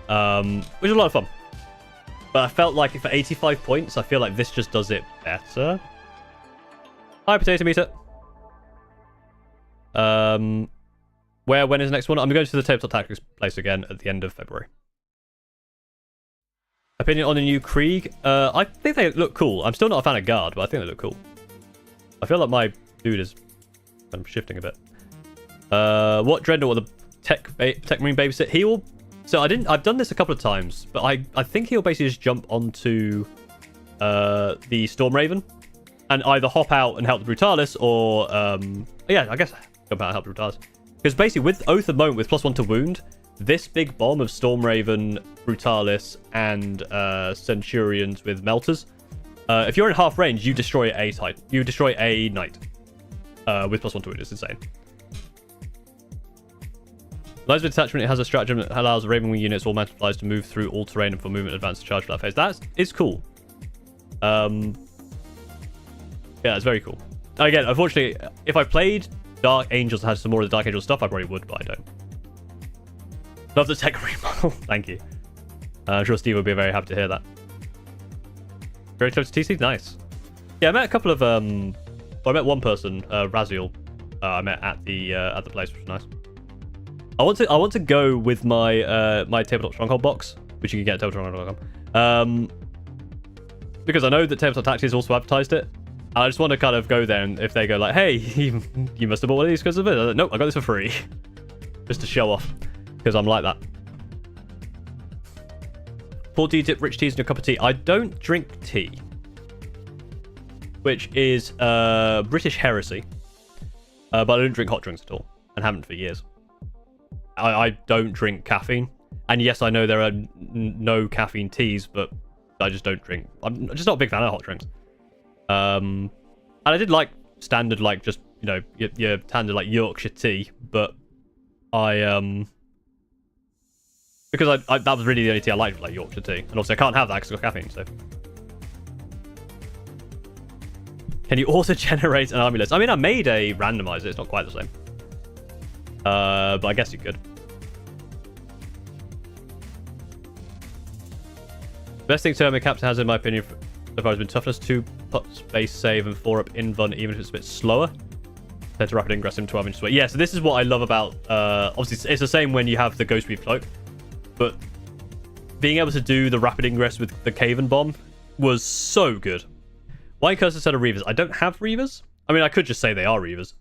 Which was a lot of fun. But I felt like for 85 points, I feel like this just does it better. Hi, Potato Meter. When is the next one? I'm going to the Tabletop Tactics place again at the end of February. Opinion on the new Krieg? I think they look cool. I'm still not a fan of Guard, but I think they look cool. I feel like my dude is kind of shifting a bit. What Dreadnought will the Tech Marine babysit? He will. So I've done this a couple of times, but I think he'll basically just jump onto the Storm Raven and either hop out and help the Brutalis, or yeah, I guess jump out and help the Brutalis. Because basically with Oath of Moment with +1 to wound, this big bomb of Storm Raven, Brutalis, and Centurions with Melters, if you're in half range, you destroy a Titan. You destroy a Knight with +1 to wound. It's insane. Lies with Detachment, it has a stratagem that allows Raven Wing units or mounted flies to move through all terrain and for movement advance to charge for that phase. That is cool. Yeah, it's very cool. Again, unfortunately, if I played Dark Angels and had some more of the Dark Angel stuff, I probably would, but I don't. Love the tech remodel. Thank you. I'm sure Steve will be very happy to hear that. Very close to TC? Nice. Yeah, I met a couple of well, I met one person, Raziel. I met at the place, which was nice. I want to go with my my Tabletop Stronghold box, which you can get at tabletopstronghold.com. Because I know that Tabletop Tactics also advertised it. I just want to kind of go there, and if they go like, "Hey, you must have bought one of these because of it," I'm like, nope, I got this for free, just to show off, because I'm like that. Pour D-dip rich teas in a cup of tea. I don't drink tea, which is British heresy. But I don't drink hot drinks at all, and haven't for years. I don't drink caffeine, and yes, I know there are no caffeine teas, but I just don't drink. I'm just not a big fan of hot drinks. And I did like standard, like just, you know, your standard like Yorkshire tea, but I because I that was really the only tea I liked, like Yorkshire tea, and also I can't have that because it's got caffeine. So can you also generate an army list? I mean, I made a randomizer. It's not quite the same, but I guess you could. Best thing Terminal Captain has, in my opinion, so far has been toughness, 2 space save, and 4 up invuln, even if it's a bit slower. Compared to rapid ingress in 12 inches away. Yeah, so this is what I love about. Obviously, it's the same when you have the Ghost Weave Cloak, but being able to do the rapid ingress with the Caven Bomb was so good. Why curse a set of Reavers? I don't have Reavers. I mean, I could just say they are Reavers.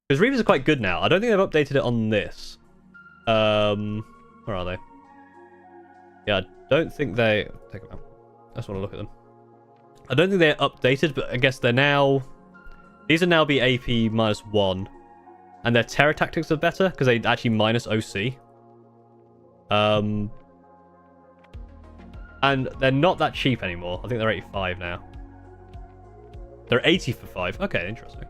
Because Reavers are quite good now. I don't think they've updated it on this. Where are they? Yeah, I don't think they... Take them out. I just want to look at them. I don't think they're updated, but I guess they're now... These are now be AP -1. And their terror tactics are better, because they actually minus OC. And they're not that cheap anymore. I think they're 85 now. They're 80 for 5. Okay, interesting.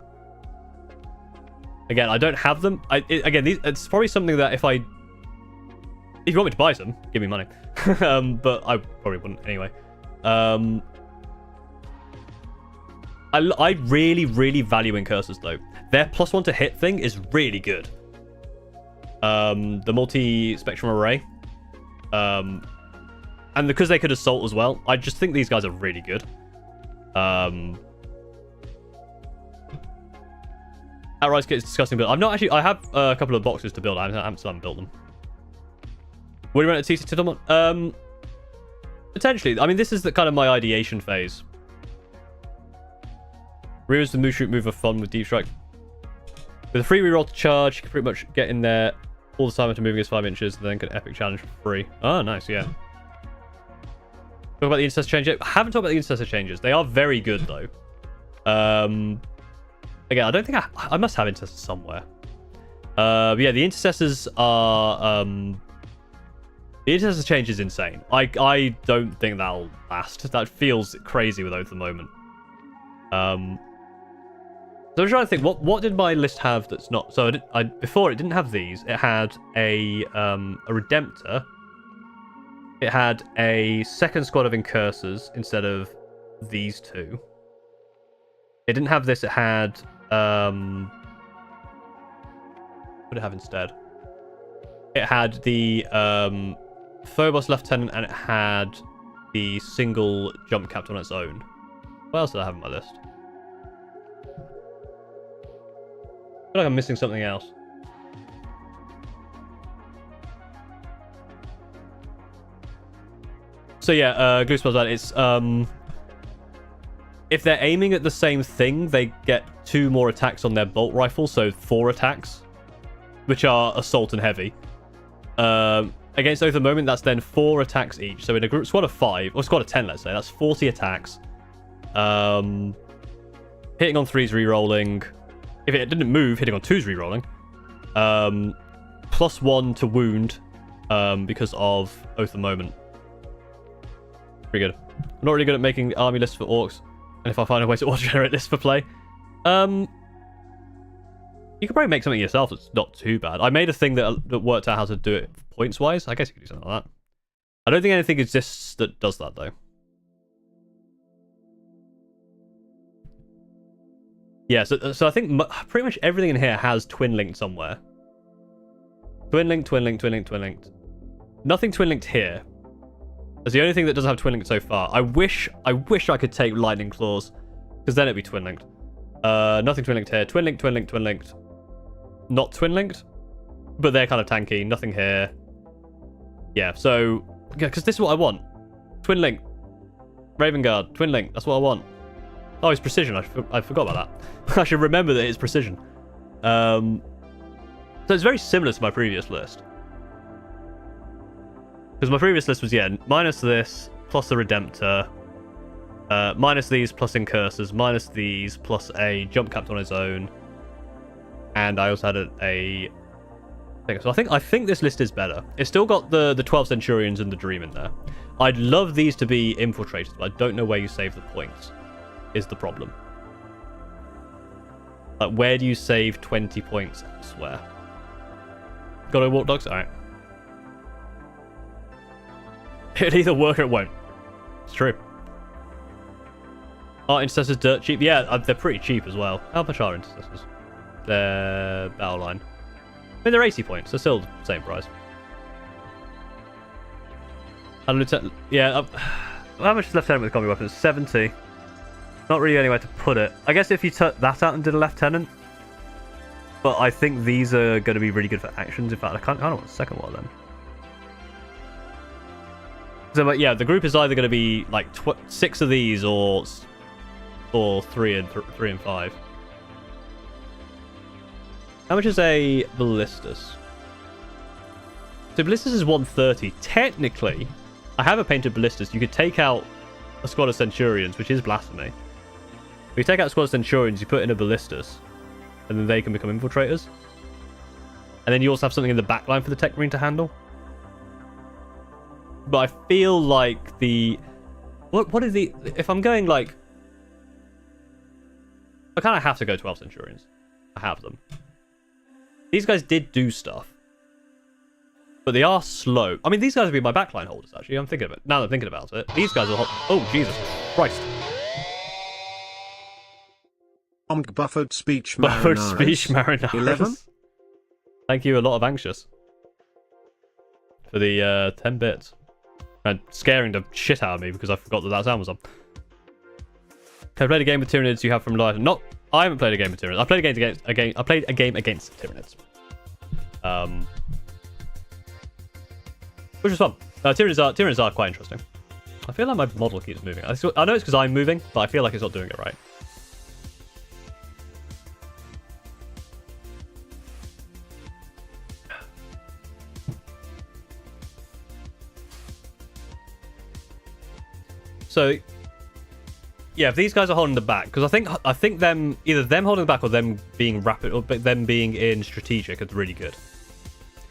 Again, I don't have them. It's probably something that if you want me to buy some, give me money. But I probably wouldn't anyway. I really, really value incursors though. Their +1 to hit thing is really good. The multi-spectrum array. And because they could assault as well, I just think these guys are really good. Outright gets disgusting build. I've not actually... I have a couple of boxes to build. I haven't built them. Would you run a TC Tiddlement? Potentially. I mean, this is the kind of my ideation phase. Rears the move shoot move are fun with Deep Strike. With a free reroll to charge, you can pretty much get in there all the time after moving us 5 inches, and then get an epic challenge for free. Oh, nice, yeah. Talk about the intercessor changes. I haven't talked about the intercessor changes. They are very good, though. Again, I don't think I must have intercessors somewhere. But yeah, the intercessors are... The intercessor change is insane. I don't think that'll last. That feels crazy with Oath at the moment. So I'm trying to think, what did my list have that's not... So before it didn't have these. It had a Redemptor. It had a second squad of Incursors instead of these two. It didn't have this. It had... what did it have instead? It had the Phobos Lieutenant, and it had the single jump captain on its own. What else did I have on my list? I feel like I'm missing something else. So yeah, Glue Spells bad. It's if they're aiming at the same thing, they get 2 more attacks on their bolt rifle, so 4 attacks, which are assault and heavy. Against Oath at the moment, that's then 4 attacks each. So in a group squad of 5, or squad of 10, let's say, that's 40 attacks. Hitting on 3's re-rolling. If it didn't move, hitting on 2's re-rolling. +1 to wound because of Oath at the moment. Pretty good. I'm not really good at making army lists for orcs. And if I find a way to auto-generate lists for play. You could probably make something yourself that's not too bad. I made a thing that worked out how to do it points-wise. I guess you could do something like that. I don't think anything exists that does that, though. Yeah, so I think pretty much everything in here has twin-linked somewhere. Twin-linked, twin-linked, twin-linked, twin-linked. Nothing twin-linked here. That's the only thing that doesn't have twin-linked so far. I wish I could take Lightning Claws, because then it'd be twin-linked. Nothing twin-linked here. Twin-linked, twin-linked, twin-linked. Not twin-linked, but they're kind of tanky. Nothing here. Yeah, so... Yeah, because this is what I want. Twin-link. Raven Guard. Twin-link. That's what I want. Oh, it's precision. I forgot about that. I should remember that it's precision. So it's very similar to my previous list. Because my previous list was, yeah, minus this, plus the Redemptor, minus these, plus Incursors, minus these, plus a jump captain on its own. And I also had a thing. So I think this list is better. It's still got the 12 Centurions and the Dream in there. I'd love these to be infiltrators, but I don't know where you save the points. Is the problem. Like, where do you save 20 points elsewhere? Got no walk dogs? Alright. It'll either work or it won't. It's true. Are intercessors dirt cheap? Yeah, they're pretty cheap as well. How much are intercessors? They're battle line. I mean, they're 80 points. They're still the same price. And Lieutenant... Yeah, how much is Lieutenant with combi weapons? 70. Not really anywhere to put it. I guess if you took that out and did a Lieutenant. But I think these are going to be really good for actions. In fact, I kind of want a second one then. So, but yeah, the group is either going to be like 6 of these or 3 and 5. How much is a Ballistus? So Ballistus is 130. Technically, I have a painted Ballistus. You could take out a squad of Centurions, which is blasphemy. If you take out a squad of Centurions, you put in a Ballistas, and then they can become infiltrators. And then you also have something in the backline for the Tech Marine to handle. But I feel like the... What is the... If I'm going, like... I kind of have to go 12 Centurions. I have them. These guys did do stuff. But they are slow. I mean, these guys would be my backline holders, actually. I'm thinking of it. Now that I'm thinking about it. These guys will... Oh, Jesus Christ. Buffered speech Buffered Marinaris. speech Marinaris. 11? Thank you, a lot of anxious. For the 10 bits. And scaring the shit out of me because I forgot that sound was on. Have played a game with Tyranids you have from live? Not... I haven't played a game with Tyranids. I played a game against Tyranids. Which was fun. Tyranids are quite interesting. I feel like my model keeps moving. I know it's because I'm moving, but I feel like it's not doing it right. So, yeah, if these guys are holding the back, because I think them either them holding the back or them being rapid or them being in strategic is really good.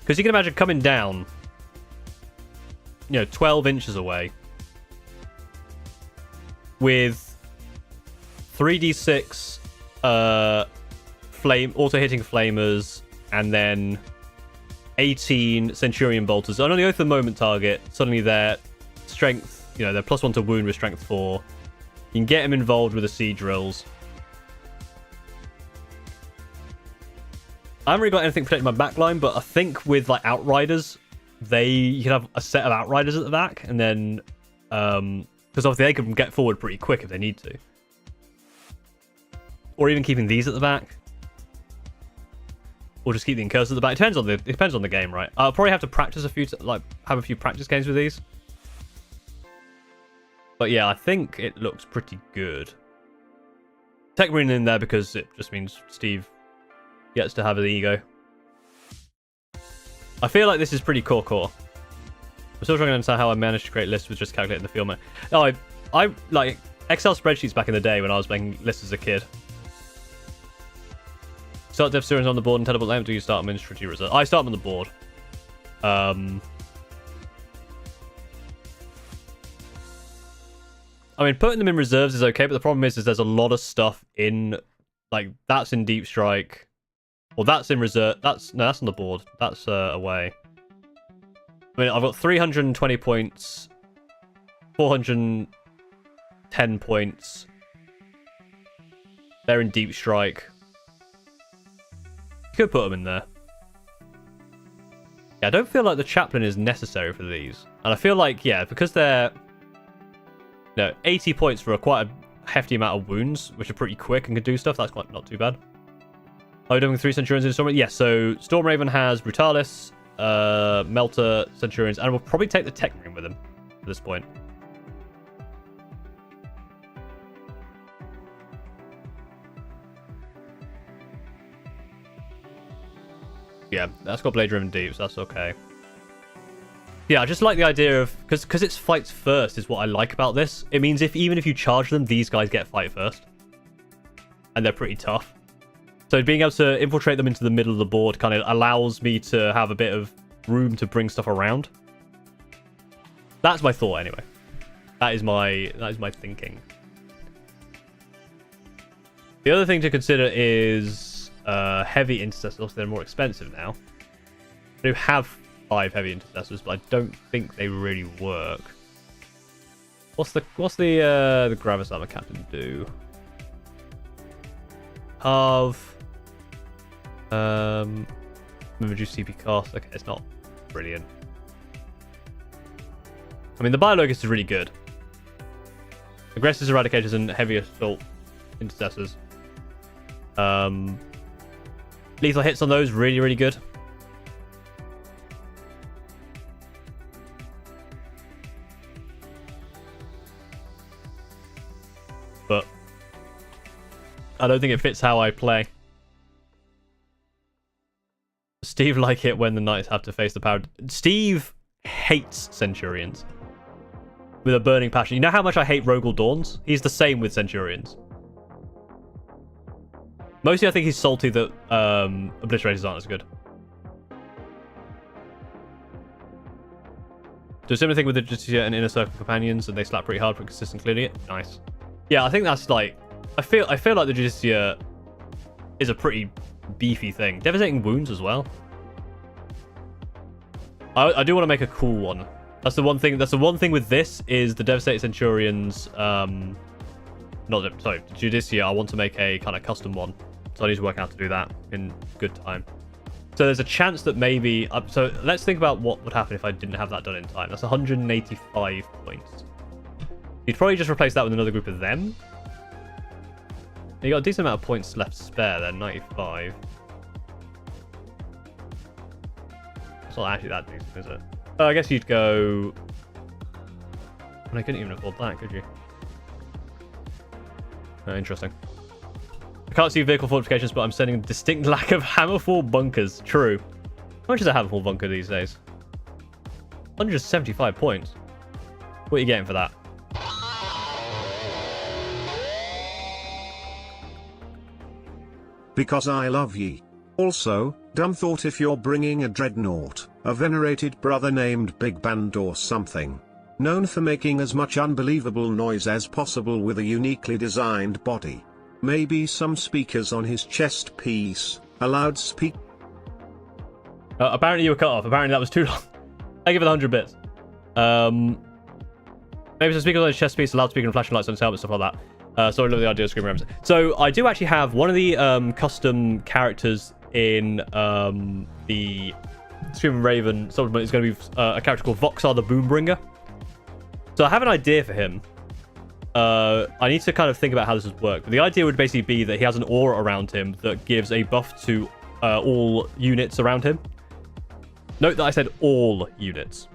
Because you can imagine coming down, 12 inches away with 3d6 auto hitting flamers and then 18 Centurion bolters. And on the oath of the moment target, suddenly their strength. They're +1 to wound with strength 4. You can get them involved with the siege drills. I haven't really got anything protecting my backline, but I think with like outriders, you can have a set of outriders at the back, and then because obviously they can get forward pretty quick if they need to, or even keeping these at the back, or just keep the incursors at the back. It depends on the game, right? I'll probably have to practice have a few practice games with these. But yeah, I think it looks pretty good. Tech Marine in there because it just means Steve gets to have an ego. I feel like this is pretty core. I'm still trying to understand how I managed to create lists with just calculating the field map. Oh, I like Excel spreadsheets back in the day when I was making lists as a kid. Start Dev Syrians on the board and teleport them. Do you start them in strategy reserve? I start them on the board. I mean, putting them in reserves is okay, but the problem is there's a lot of stuff in, like, that's in deep strike, or that's in reserve. That's on the board. That's away. I mean, I've got 320 points, 410 points. They're in deep strike. You could put them in there. Yeah, I don't feel like the chaplain is necessary for these, and I feel like because they're 80 points for quite a hefty amount of wounds, which are pretty quick and can do stuff. That's quite not too bad. Are we doing 3 Centurions in Storm Raven? Yes, so Storm Raven has Brutalis, Melter, Centurions, and we'll probably take the Tech Marine with him at this point. Yeah, that's got Blade Driven Deep, so that's okay. Yeah, I just like the idea of... Because it's fights first is what I like about this. It means even if you charge them, these guys get fight first. And they're pretty tough. So being able to infiltrate them into the middle of the board kind of allows me to have a bit of room to bring stuff around. That's my thought, anyway. That is my thinking. The other thing to consider is heavy intercessors. They're more expensive now. They do have 5 heavy intercessors, but I don't think they really work. What's the Gravis Armor Captain do? Halve. Reduce CP cost. Okay, it's not brilliant. I mean, the Biologist is really good. Aggressive Eradicators and heavy assault intercessors. Lethal hits on those, really, really good. But I don't think it fits how I play. Steve like it when the knights have to face the power. Steve hates Centurions. with a burning passion. You know how much I hate Rogal Dawns? He's the same with Centurions. Mostly I think he's salty that Obliterators aren't as good. Do a similar thing with the Justicia and Inner Circle Companions, and they slap pretty hard for consistent clearing it. Nice. Yeah, I think that's like... I feel like the Justicia is a pretty beefy thing. Devastating Wounds as well. I do want to make a cool one. That's the one thing. That's the one thing with this is the Devastated Centurions. Judicia. I want to make a kind of custom one, so I need to work out how to do that in good time. So there's a chance that maybe... so let's think about what would happen if I didn't have that done in time. That's 185 points. You'd probably just replace that with another group of them. You got a decent amount of points left spare there, 95. It's not actually that decent, is it? I guess you'd go... I couldn't even afford that, could you? Interesting. I can't see vehicle fortifications, but I'm sending a distinct lack of Hammerfall bunkers. True. How much is a Hammerfall bunker these days? 175 points. What are you getting for that? Because I love ye. Also, dumb thought if you're bringing a dreadnought, a venerated brother named Big Band or something, known for making as much unbelievable noise as possible with a uniquely designed body. Maybe some speakers on his chest piece, a loudspeaker. Apparently you were cut off. Apparently that was too long. I give it 100 bits. Maybe some speakers on his chest piece, a loudspeaker and flashing lights on his helmet, stuff like that. So I love the idea of Scream Rams. So I do actually have one of the custom characters in the Scream Raven supplement is going to be a character called Voxar the Boombringer. So I have an idea for him. I need to kind of think about how this would work. But the idea would basically be that he has an aura around him that gives a buff to all units around him. Note that I said all units.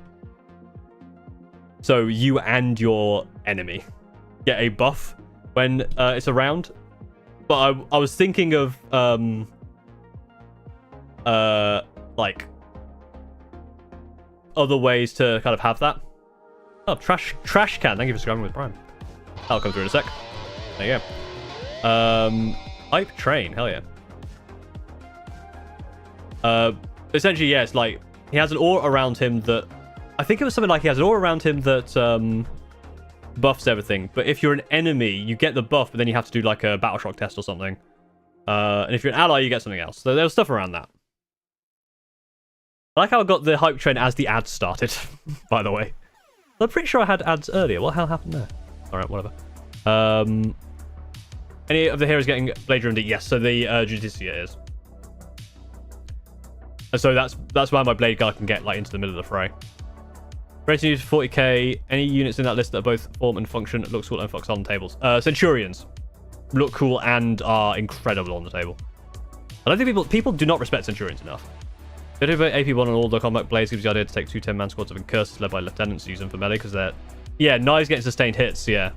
So you and your enemy get a buff when it's around. But I was thinking of like other ways to kind of have that. Oh, trash can. Thank you for subscribing with Prime. That'll come through in a sec. There you go. Hype train. Hell yeah. Essentially, yeah, it's like he has an aura around him that... I think it was something like he has an aura around him that buffs everything. But if you're an enemy, you get the buff, but then you have to do like a battle shock test or something. And if you're an ally, you get something else. So there was stuff around that. I like how I got the hype train as the ads started, by the way. I'm pretty sure I had ads earlier. What the hell happened there? Alright, whatever. Any of the heroes getting Blade Room D? Yes, so the Judicia is. And so that's why my Blade Guard can get like into the middle of the fray. Rating use 40k. Any units in that list that both form and function looks cool and fucks on tables. Centurions look cool and are incredible on the table. I don't think people do not respect Centurions enough. The AP1 on all the combat blades gives you the idea to take 2 10-man squads of incursors led by lieutenants to use them for melee because they're... Yeah, knives getting sustained hits, yeah.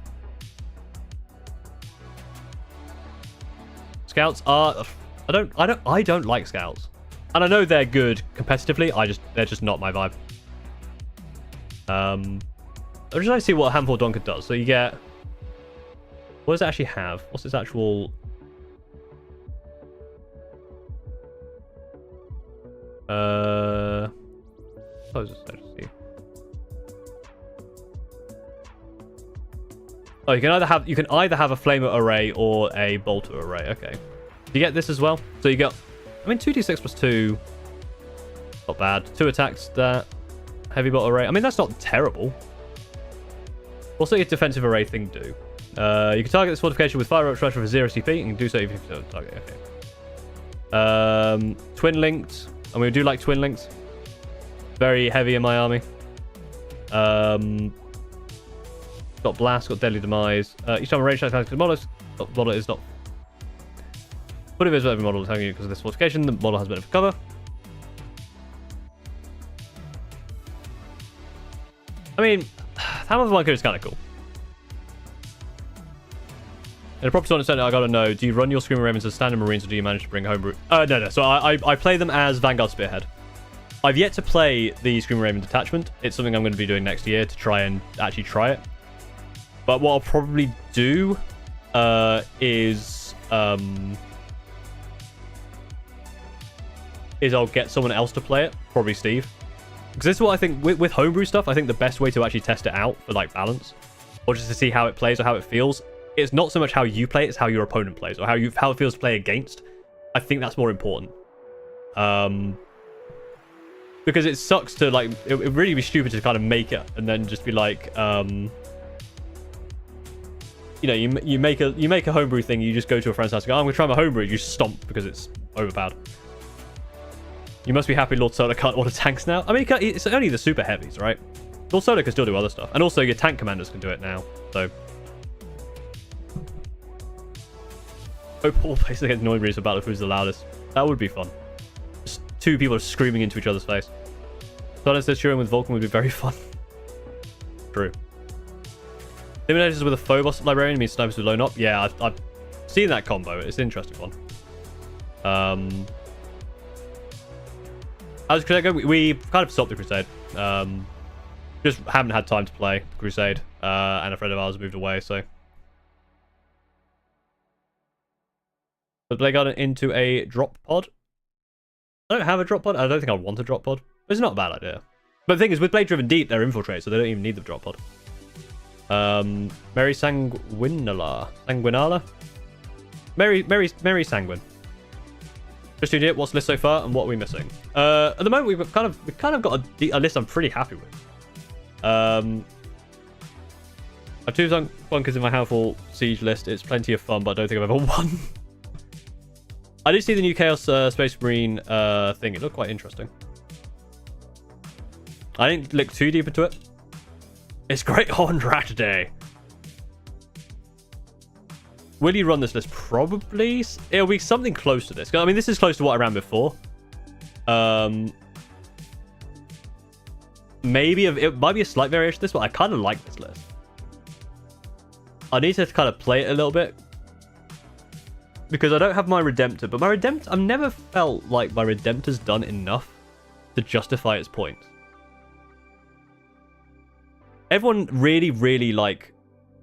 Scouts are... I don't like scouts. And I know they're good competitively, they're just not my vibe. I'm just trying to see what a Handful Dunker does. So you get... What does it actually have? What's its actual... Close this, let's see. Oh, you can either have a flamer array or a bolter array. Okay. You get this as well. So you got, I mean, 2d6 plus 2. Not bad. 2 attacks. That heavy bolt array. I mean, that's not terrible. What's the defensive array thing do? You can target this fortification with fire strike for 0 CP. You can do so if you don't target. Okay. Twin linked. And we do like twin linked. Very heavy in my army. Got blast, got deadly demise. Each time a range attack the model is not fully visible. Every model attacking you because of this fortification. The model has a bit of cover. I mean, Hammer of the Bunker is kind of cool. In a proper tournament setting, I gotta know, do you run your Screamer Ravens as standard Marines or do you manage to bring Homebrew? No. So I play them as Vanguard Spearhead. I've yet to play the Screaming Raven Detachment. It's something I'm going to be doing next year to try and actually try it. But what I'll probably do is I'll get someone else to play it, probably Steve. Because this is what I think with homebrew stuff. I think the best way to actually test it out for like balance, or just to see how it plays or how it feels, it's not so much how you play, it's how your opponent plays or how it feels to play against. I think that's more important. Because it sucks to like it would really be stupid to kind of make it and then just be like you know, you make a homebrew thing, you just go to a friend's house and go, oh, I'm gonna try my homebrew, you stomp because it's overpowered. You must be happy Lord Solar can't order tanks now. I mean, it's only the super heavies, right? Lord Solar can still do other stuff, and also your tank commanders can do it now. So hope all places against Noise Breeze for Battle who's the loudest. That would be fun. Just two people screaming into each other's face. Silence Centurion with Vulcan would be very fun. True. Eliminators with a Phobos Librarian means snipers with low knock. Yeah, I've seen that combo. It's an interesting one. As Crusade go, we kind of stopped the Crusade. Just haven't had time to play Crusade. And a friend of ours moved away, so. But Blade Garden into a drop pod. I don't have a drop pod. I don't think I want a drop pod. It's not a bad idea. But the thing is, with Blade Driven Deep, they're infiltrate, so they don't even need the drop pod. Mary Sanguinala. Mary Sanguine. Just doing it. What's the list so far, and what are we missing? At the moment, we've kind of got a list I'm pretty happy with. I have 2 bunkers in my Hellfall Siege list. It's plenty of fun, but I don't think I've ever won. I did see the new Chaos Space Marine thing. It looked quite interesting. I didn't look too deep into it. It's Great Horned Rat Day. Will you run this list? Probably. It'll be something close to this. I mean, this is close to what I ran before. Maybe it might be a slight variation of this, but I kind of like this list. I need to kind of play it a little bit. Because I don't have my Redemptor. But my Redemptor, I've never felt like my Redemptor's done enough to justify its points. Everyone really like,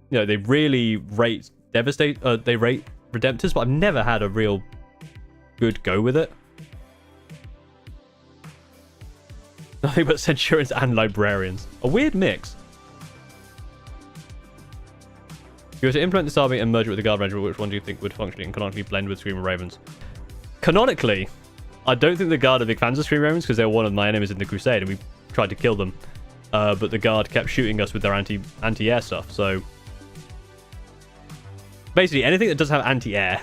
you know, they really rate they rate Redemptors, but I've never had a real good go with it. Nothing but Centurions and Librarians. A weird mix. If you were to implement this army and merge it with the Guard Regiment, which one do you think would functionally and canonically blend with Screaming Ravens? Canonically, I don't think the Guard are big fans of Screaming Ravens because they're one of my enemies in the Crusade and we tried to kill them. But the Guard kept shooting us with their anti-air stuff, so basically anything that doesn't have anti-air.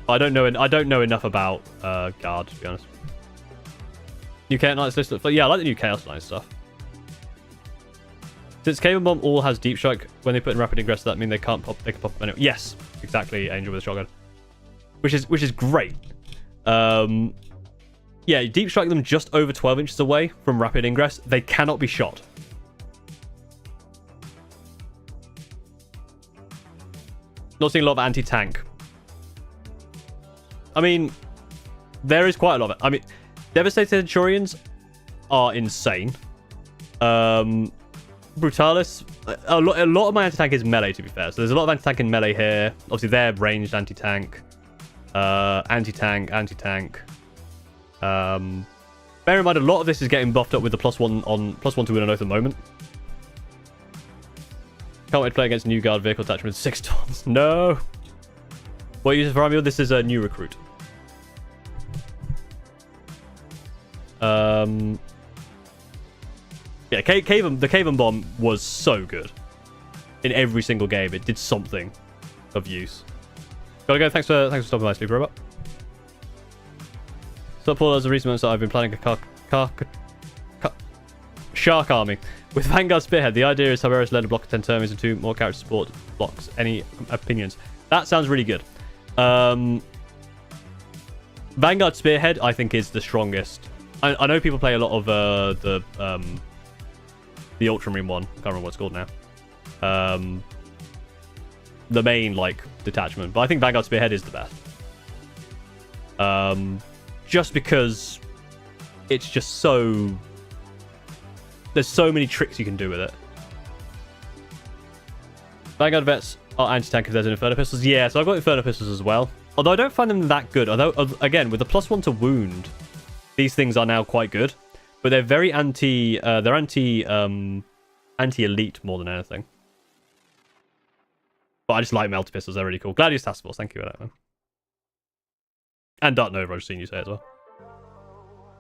I don't know enough about Guard, to be honest. New Chaos Knights list, but yeah, I like the new Chaos Knights stuff. Since Cave and Bomb all has deep strike, when they put in rapid ingress, does that mean they can pop anyway? Yes, exactly. Angel with a shotgun, which is great. Yeah, deep strike them just over 12 inches away from rapid ingress. They cannot be shot. Not seeing a lot of anti-tank. I mean, there is quite a lot of it. I mean, Devastated Centurions are insane. Brutalis, a lot of my anti-tank is melee, to be fair. So there's a lot of anti-tank in melee here. Obviously, they're ranged anti-tank. Anti-tank. Bear in mind, a lot of this is getting buffed up with the +1 to win on oath at the moment. Can't wait to play against new Guard vehicle attachment 6 tons. No. What uses for army? This is a new recruit. Yeah, the Cave and Bomb was so good. In every single game, it did something of use. Gotta go. Thanks for stopping by, Sleep Robot. So Paul, as a recent months that I've been planning a Shark army. With Vanguard Spearhead, the idea is Tiberius led a block of 10 termies and 2 more character support blocks. Any opinions? That sounds really good. Vanguard Spearhead, I think, is the strongest. I know people play a lot of the Ultramarine one. I can't remember what it's called now. The main, like, detachment. But I think Vanguard Spearhead is the best. Just because it's just so... There's so many tricks you can do with it. Vanguard vets are anti-tank if there's Inferno Pistols. Yeah, so I've got Inferno Pistols as well. Although I don't find them that good. Although, again, with the +1 to wound, these things are now quite good. But they're very anti-elite more than anything. But I just like Melter Pistols. They're really cool. Gladius Task Force. Thank you for that, man. And Dark Nova, I've just seen you say as well.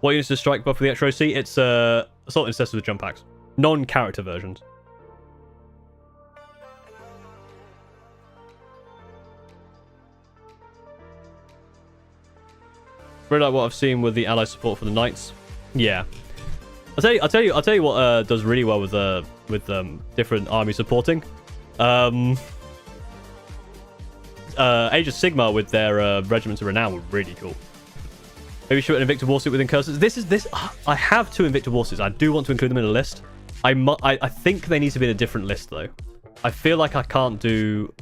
What units does strike buff for the extra OC? It's Assault Intercessors with jump packs. Non-character versions. Really like what I've seen with the ally support for the knights. Yeah, I'll tell you what does really well with different armies supporting. Age of Sigmar with their regiments of renown were really cool. Maybe shoot an Invicta Warsuit within curses. I have 2 Invicta Warsuits. I do want to include them in a list. I think they need to be in a different list though. I feel like I can't do.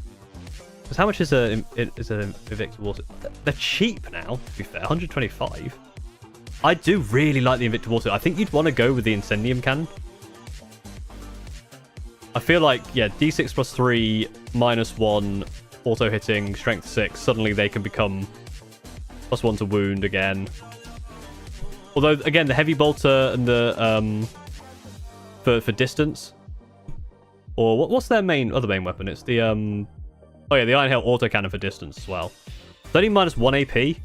Because how much is a Invicta Warsuit? They're cheap now, to be fair. 125. I do really like the Invicta Warsuit. I think you'd want to go with the Incendium Cannon. I feel like, yeah, D6 plus 3, -1, auto hitting, strength 6. Suddenly they can become +1 to wound again. Although, again, the heavy bolter and the for distance. Or what's their other main weapon? It's the oh yeah, the Iron Hail autocannon for distance as well. It's only -1 AP.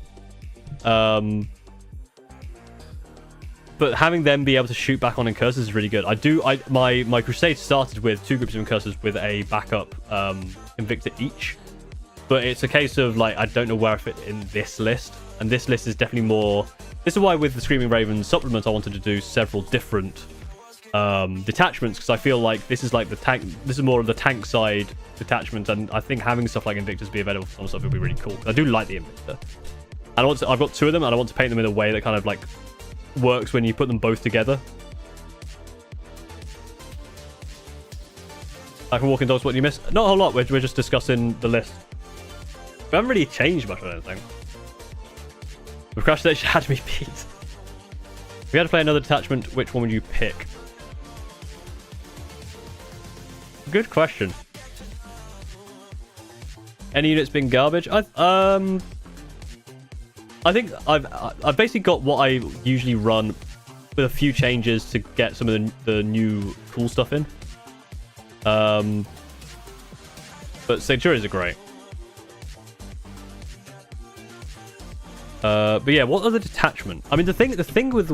But having them be able to shoot back on Incursors is really good. My crusade started with 2 groups of Incursors with a backup Invicta each. But it's a case of, like, I don't know where I fit in this list. And this list is definitely more... This is why with the Screaming Ravens supplement I wanted to do several different detachments, because I feel like this is like the tank. This is more of the tank side detachment, and I think having stuff like Invictus be available for some stuff would be really cool. I do like the Invicta. I've got 2 of them, and I want to paint them in a way that kind of like works when you put them both together. I can walk in dogs. What do you miss? Not a whole lot. We're just discussing the list. We haven't really changed much, I don't think. With Crash Station had me beat. If you had to play another detachment, which one would you pick? Good question. Any units being garbage? I think I've basically got what I usually run with a few changes to get some of the new cool stuff in. But Centurions are great. But yeah, what other detachment? I mean, the thing with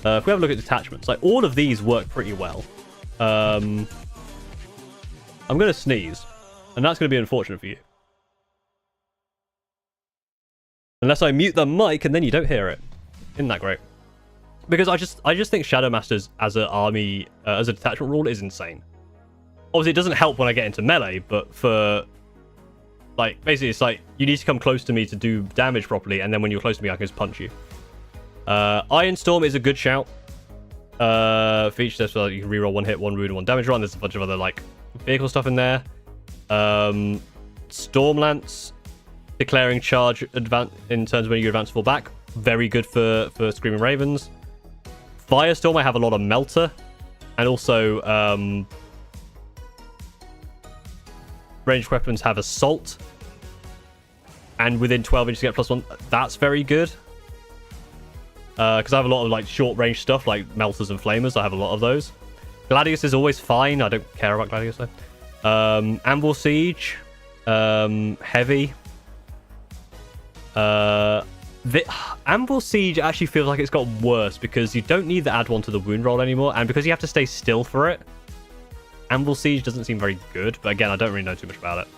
if we have a look at detachments, like all of these work pretty well. I'm gonna sneeze, and that's gonna be unfortunate for you, unless I mute the mic and then you don't hear it. Isn't that great? Because I just think Shadow Masters as an army, as a detachment rule is insane. Obviously, it doesn't help when I get into melee, but for like basically, it's like you need to come close to me to do damage properly, and then when you're close to me, I can just punch you. Iron Storm is a good shout. Feature test, so you can reroll 1 hit, 1 wound, and 1 damage run. There's a bunch of other like vehicle stuff in there. Stormlance, declaring charge in terms of when you advance or fall back. Very good for Screaming Ravens. Firestorm, I have a lot of Melter, and also ranged weapons have Assault, and within 12 inches you get +1. That's very good. Because I have a lot of like short range stuff like Melters and Flamers. I have a lot of those. Gladius is always fine. I don't care about Gladius though. Anvil Siege, heavy. The Anvil Siege actually feels like it's got worse because you don't need the add 1 to the wound roll anymore, and because you have to stay still for it. Anvil Siege doesn't seem very good, but again, I don't really know too much about it.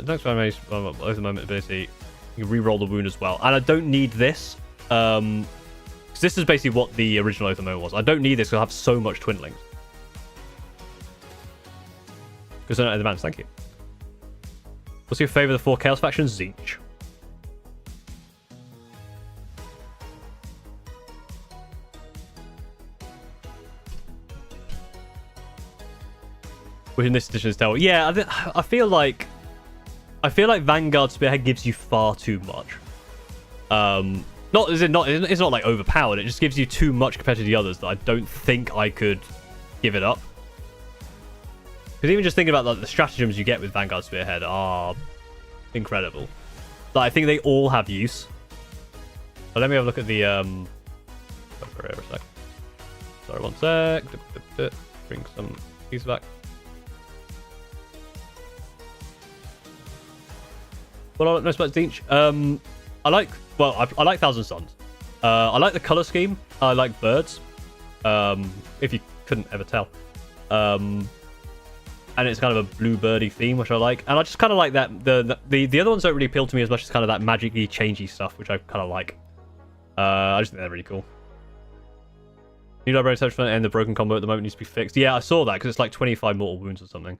Next one, both the moment ability, you can re-roll the wound as well, and I don't need this. Because this is basically what the original Oath of Moment was. I don't need this because I have so much Twinlings. Because I don't advance, thank you. What's your favourite of the 4 Chaos factions? Zeech. Which in this edition is terrible. Yeah, I feel like Vanguard Spearhead gives you far too much. Not it's not like overpowered. It just gives you too much compared to the others that I don't think I could give it up. Because even just thinking about like the stratagems you get with Vanguard Spearhead are incredible. Like, I think they all have use. But let me have a look at the for a sec. Sorry, one sec. Bring some pieces back. Well, no spots each. I like Thousand Suns. I like the color scheme. I like birds. If you couldn't ever tell. And it's kind of a bluebirdy theme, which I like. And I just kind of like that. The other ones don't really appeal to me as much as kind of that magically changey stuff, which I kind of like. I just think they're really cool. New library Detachment and the broken combo at the moment needs to be fixed. Yeah, I saw that because it's like 25 mortal wounds or something.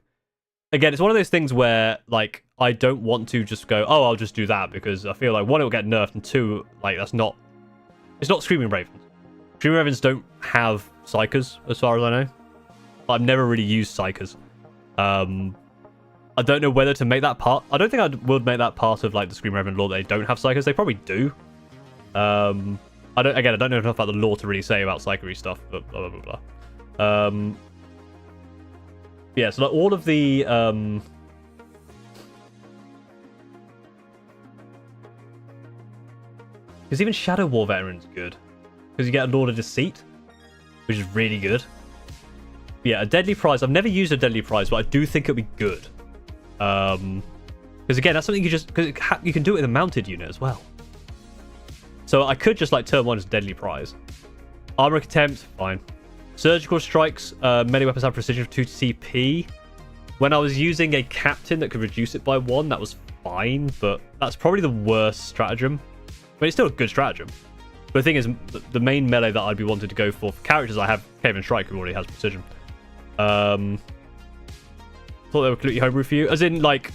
Again, it's one of those things where like I don't want to just go, oh, I'll just do that, because I feel like one, it'll get nerfed, and two, like it's not Screaming Ravens. Screaming Ravens don't have psychers as far as I know. I've never really used psychers. I don't know whether to make that part. I don't think I would make that part of like the Screaming Raven lore that they don't have psychers. They probably do. I don't know enough about the lore to really say about psychery stuff, but blah blah blah blah. Yeah, so like all of the because even Shadow War Veteran's good, because you get a Lord of Deceit, which is really good. Yeah, a Deadly Prize. I've never used a Deadly Prize, but I do think it'll be good. Because again, that's something you can do it with a mounted unit as well. So I could just like turn one as Deadly Prize. Armor Contempt, fine. Surgical Strikes, melee weapons have precision of 2 CP. When I was using a captain that could reduce it by 1, that was fine, but that's probably the worst stratagem. I mean, it's still a good stratagem. But the thing is, the main melee that I'd be wanting to go for characters, I have Caven Strike, who already has precision. Thought they were completely homebrew for you. As in, like...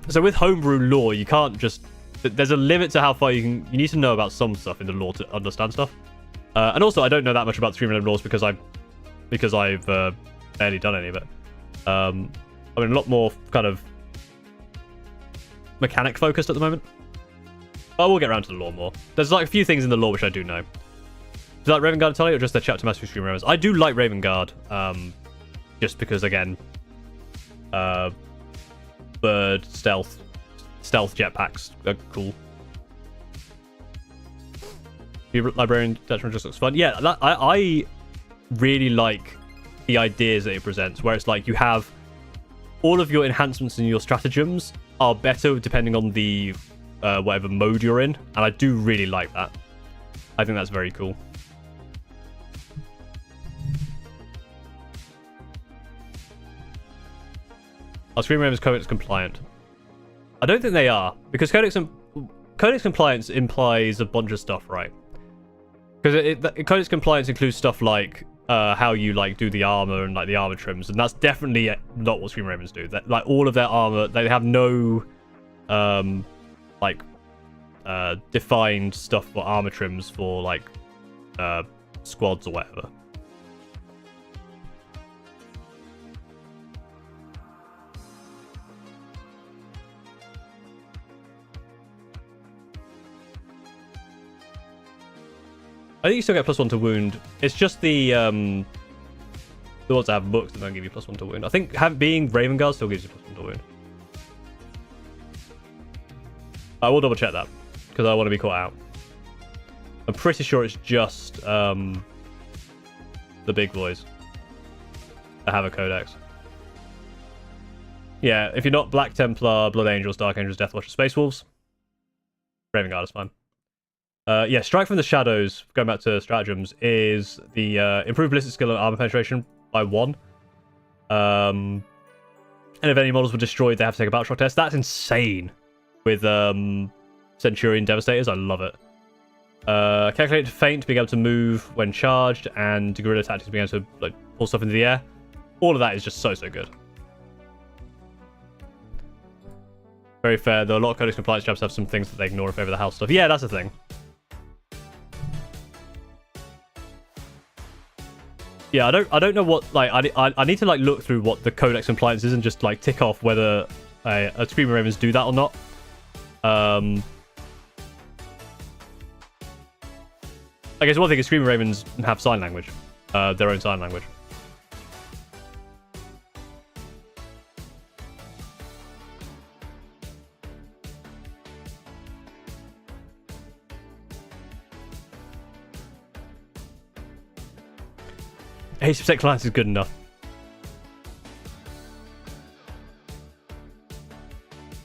So with homebrew lore, you can't just... There's a limit to how far you can... You need to know about some stuff in the lore to understand stuff. And also, I don't know that much about the Screaming Ravens lores because I've barely done any of it. I mean, a lot more kind of mechanic focused at the moment. But we'll get around to the lore more. There's like a few things in the lore which I do know. Do you like Raven Guard entirely, or just their chapter mastery Screaming Ravens? I do like Raven Guard, just because again, bird stealth jetpacks are cool. Your librarian detachment just looks fun. Yeah, I really like the ideas that it presents, where it's like you have all of your enhancements and your stratagems are better depending on the whatever mode you're in, and I do really like that. I think that's very cool. Are Screaming Ravens Codex compliant? I don't think they are, because Codex compliance implies a bunch of stuff, right? Because Codex compliance includes stuff like how you like do the armor and like the armor trims, and that's definitely not what Screaming Ravens do. That like all of their armor, they have no defined stuff for armor trims for like squads or whatever. I think you still get +1 to wound. It's just the ones that have books that don't give you +1 to wound. I think being Raven Guard still gives you +1 to wound. I will double check that, because I want to be caught out. I'm pretty sure it's just the big boys that have a codex. Yeah, if you're not Black Templar, Blood Angels, Dark Angels, Death Watchers, Space Wolves, Raven Guard is fine. Yeah, Strike from the Shadows, going back to stratagems, is the improved ballistic skill and armor penetration by 1. And if any models were destroyed, they have to take a battle shock test. That's insane with Centurion Devastators. I love it. Calculated Feint, being able to move when charged, and Guerrilla Tactics, being able to like pull stuff into the air. All of that is just so good. Very fair, though a lot of Codex compliance jobs have some things that they ignore in favor of the house stuff. Yeah, that's the thing. Yeah, I don't know what, like, I need to like look through what the Codex compliance is and just like tick off whether a Screaming Ravens do that or not. I guess one thing is Screaming Ravens have sign language. Their own sign language. H% clients is good enough.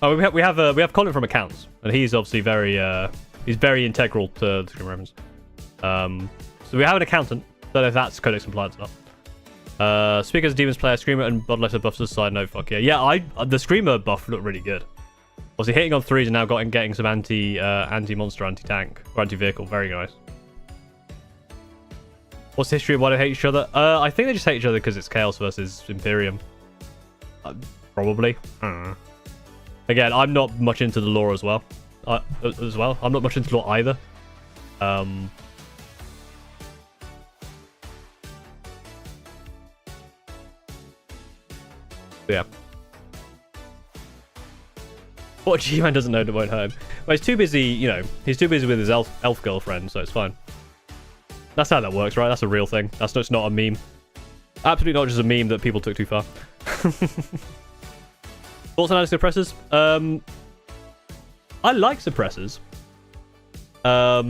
Oh, we have Colin from accounts, and he's obviously very integral to the Screaming Ravens. So we have an accountant. Don't know if that's Codex compliance or not. Speakers, Demons player, Screamer, and Bloodletter buffs as a side note. Fuck yeah. Yeah, the Screamer buff looked really good. Obviously hitting on 3s and now getting some anti-monster, anti-tank, or anti-vehicle. Very nice. What's the history of why they hate each other? I think they just hate each other because it's Chaos versus Imperium. Probably. Again, I'm not much into the lore as well. I'm not much into lore either. Yeah. What G-Man doesn't know that won't hurt him. Well, he's too busy, you know, he's too busy with his elf girlfriend, so it's fine. That's how that works, right? That's a real thing. That's just not a meme. Absolutely not just a meme that people took too far. Thoughts on adding suppressors? I like suppressors. I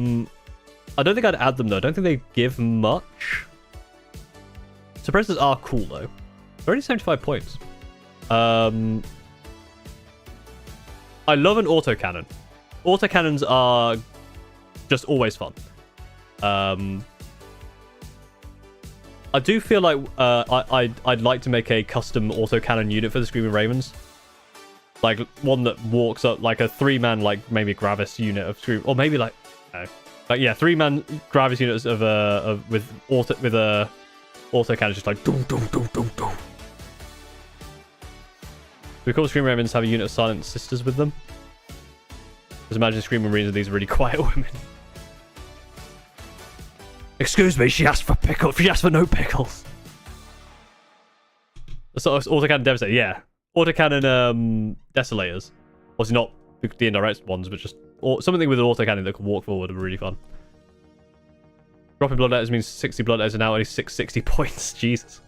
don't think I'd add them, though. I don't think they give much. Suppressors are cool, though. They're only 75 points. I love an autocannon. Autocannons are just always fun. I do feel like I'd like to make a custom autocannon unit for the Screaming Ravens. Like one that walks up, like a 3-man, like maybe Gravis unit of Scream, or maybe like, no, like yeah, 3-man Gravis units with a autocannon, just like doo doo doo doo doo. We call Screaming Ravens have a unit of silent sisters with them. Just imagine Screaming Marines are these really quiet women. Excuse me, she asked for pickles. She asked for no pickles. The sort of autocannon devastator, yeah. Autocannon desolators. Obviously not the indirect ones, but just something with an autocannon that can walk forward would be really fun. Dropping blood letters means 60 blood letters are now only 660 points. Jesus.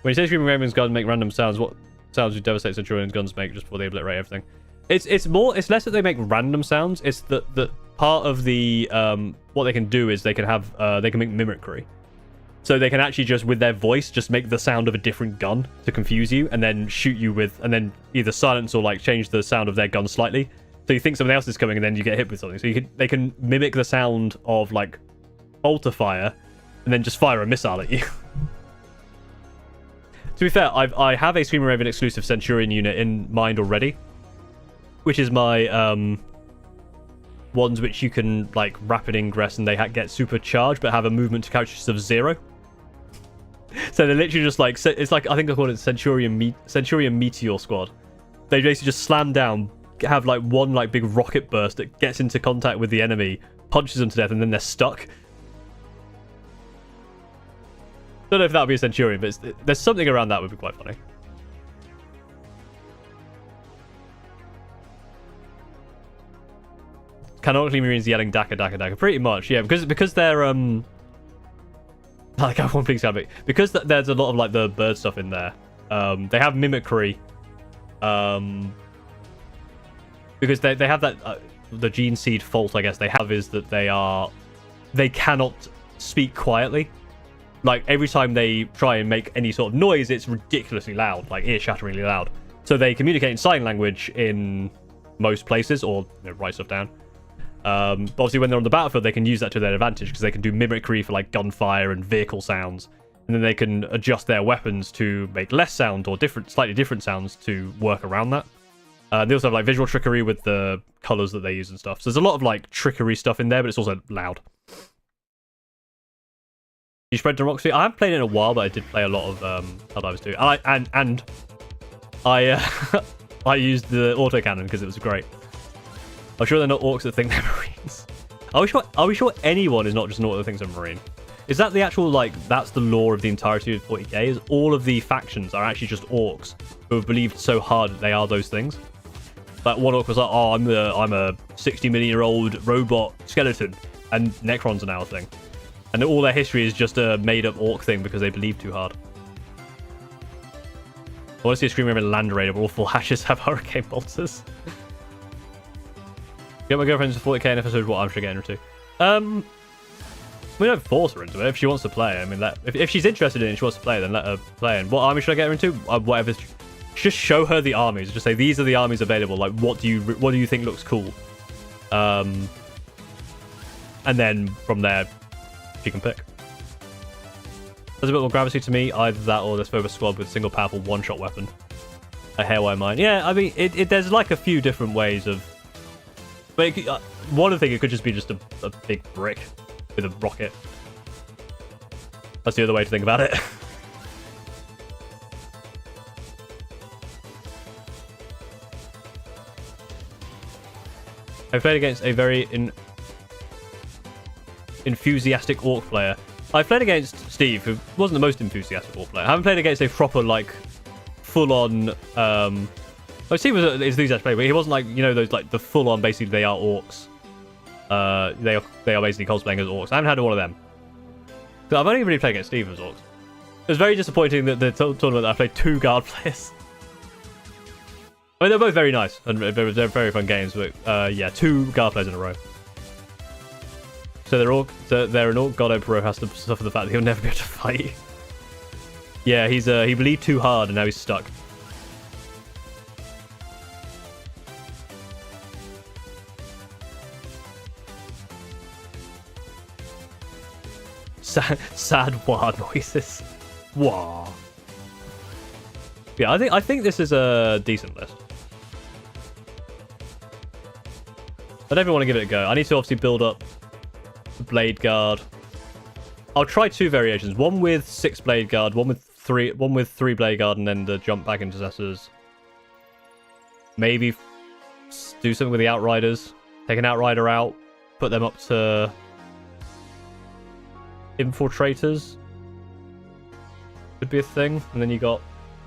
When you say Screaming Ravens guns make random sounds, what sounds do Devastate Centurions guns make just before they obliterate everything? It's less that they make random sounds. It's that part of the what they can do is they can make mimicry. So they can actually just with their voice just make the sound of a different gun to confuse you, and then shoot you with, and then either silence or like change the sound of their gun slightly. So you think something else is coming, and then you get hit with something. So they can mimic the sound of like bolter fire, and then just fire a missile at you. To be fair, I have a Screaming Raven exclusive Centurion unit in mind already, which is my ones which you can like rapid ingress and they get supercharged but have a movement to characteristics of 0. So they're literally just like, it's like, I think I call it Centurion Meteor Squad. They basically just slam down, have like one like big rocket burst that gets into contact with the enemy, punches them to death, and then they're stuck. Don't know if that would be a Centurion, but there's something around that would be quite funny. Canonically means yelling Daka Daka Daka. Pretty much, yeah, because they're like I want things to because there's a lot of like the bird stuff in there. They have mimicry. Because they have that the gene seed fault, I guess they have, is that they cannot speak quietly. Like every time they try and make any sort of noise, it's ridiculously loud, like ear-shatteringly loud. So they communicate in sign language in most places, or write stuff down. But obviously when they're on the battlefield, they can use that to their advantage because they can do mimicry for like gunfire and vehicle sounds, and then they can adjust their weapons to make less sound or slightly different sounds to work around that. They also have like visual trickery with the colors that they use and stuff. So there's a lot of like trickery stuff in there, but it's also loud. You spread democracy. I haven't played it in a while, but I did play a lot of Helldivers 2. I used the autocannon because it was great. I'm sure they're not orcs that think they're marines. Are we sure anyone is not just an orc that thinks they're marine? Is that the actual, like, that's the lore of the entirety of 40k? Is all of the factions are actually just orcs who have believed so hard that they are those things? Like one orc was like, oh, I'm a 60 million-year-old robot skeleton. and Necrons are now a thing. And all their history is just a made-up orc thing because they believe too hard. I want to see a stream of a Land Raider where all full hashes have hurricane bolters. Get my girlfriend's 40k in episode, what I'm sure getting her to. We don't force her into it if she wants to play. I mean, if she's interested in it and she wants to play, then let her play. And what army should I get her into? Whatever. Just show her the armies. Just say these are the armies available. Like, what do you think looks cool? And then from there, she can pick. There's a bit more gravity to me. Either that or this Phobos squad with a single powerful one-shot weapon. A hairwire mine. Yeah, I mean, there's like a few different ways of. But one thing, it could just be just a big brick with a rocket. That's the other way to think about it. I played against a very enthusiastic orc player. I played against Steve, who wasn't the most enthusiastic orc player. I haven't played against a proper, like, full-on... Well, Steve was an enthusiastic player, but he wasn't like, you know, those, like, the full-on, basically, they are orcs. They are basically cosplaying as orcs. I haven't had one of them. So I've only really played against Steve as orcs. It was very disappointing that the tournament that I played 2 guard players. I mean, they're both very nice, and they're very fun games, but yeah, 2 guard players in a row. So they're an orc god emperor who has to suffer the fact that he'll never be able to fight. Yeah, he believed too hard and now he's stuck. Sad wah noises. Wah. Yeah, I think this is a decent list. I definitely want to give it a go. I need to obviously build up the blade guard. I'll try 2 variations. One with 6 blade guard, one with 3 blade guard, and then the jump back intercessors. Maybe do something with the outriders. Take an outrider out, put them up to infiltrators. Could be a thing, and then you got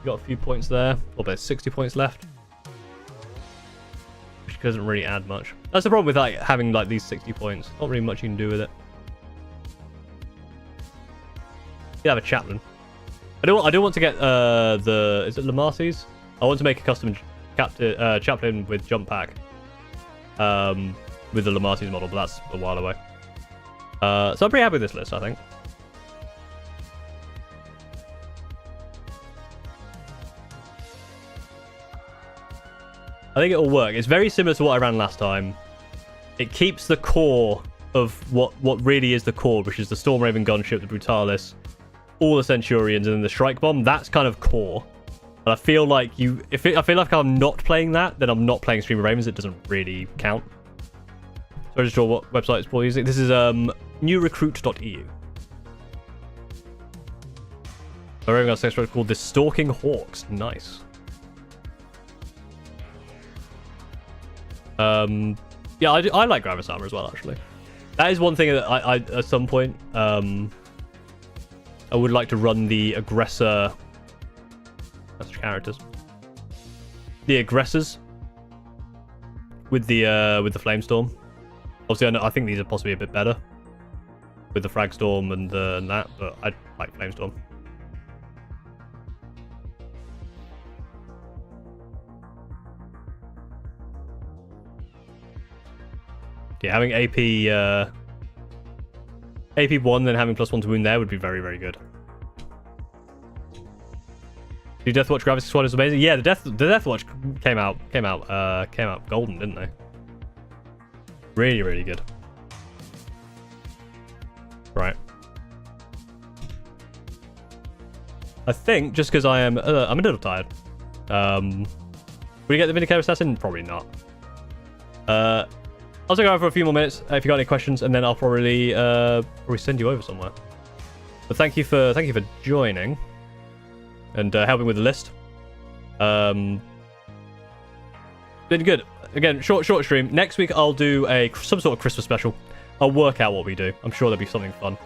a few points there. Well, there's 60 points left, which doesn't really add much. That's the problem with like having like these 60 points. Not really much you can do with it. You have a chaplain. I don't want to get is it Lamarties? I want to make a custom chaplain with jump pack. With the Lamarties model, but that's a while away. So I'm pretty happy with this list, I think. I think it'll work. It's very similar to what I ran last time. It keeps the core of what really is the core, which is the Storm Raven gunship, the Brutalis, all the Centurions, and then the Strike Bomb. That's kind of core. And I feel like I feel like I'm not playing that, then I'm not playing Stream of Ravens. It doesn't really count. So I just draw what website it's using. This is newrecruit.eu. So Raven got a sex project called the Stalking Hawks. Nice. Yeah, I like Gravis armor as well, actually. That is one thing that I at some point I would like to run the aggressor. That's characters. The aggressors with the Flamestorm. Obviously, I think these are possibly a bit better with the Fragstorm and that, but I like Flamestorm. Yeah, having AP 1, then having +1 to wound there would be very, very good. The Deathwatch Gravity Squad is amazing. Yeah, the Deathwatch came out golden, didn't they? Really, really good. Right. I think just because I'm a little tired. Will we get the Vindicator Assassin? Probably not. I'll stick around for a few more minutes if you got any questions, and then I'll probably send you over somewhere. But thank you for joining and helping with the list. Been good. Again, short stream. Next week I'll do some sort of Christmas special. I'll work out what we do. I'm sure there'll be something fun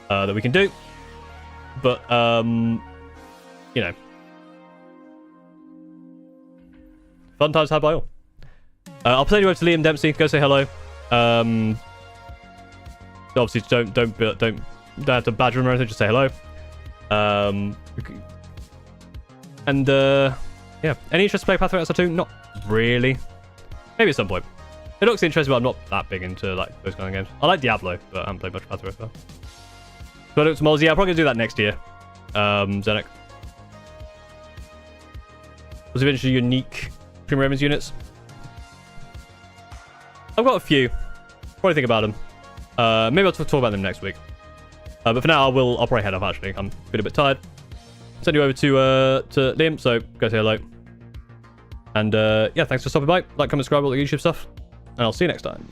that we can do. But you know, fun times had by all. I'll send you over to Liam Dempsey. Go say hello. So obviously, don't have to badger him or anything. Just say hello. And yeah, any interest to play Pathfinder XR2? Not really. Maybe at some point. It looks interesting, but I'm not that big into like those kind of games. I like Diablo, but I haven't played much Pathfinder so far. So I look to mods. Yeah, I'm probably gonna do that next year. Zenek. Was eventually unique Premium Ravens units. I've got a few. Probably think about them. Maybe I'll talk about them next week. But for now, I'll probably head off. Actually, I'm feeling a bit tired. Send you over to Liam, so go say hello. And yeah, thanks for stopping by. Like, comment, subscribe, all the YouTube stuff, and I'll see you next time.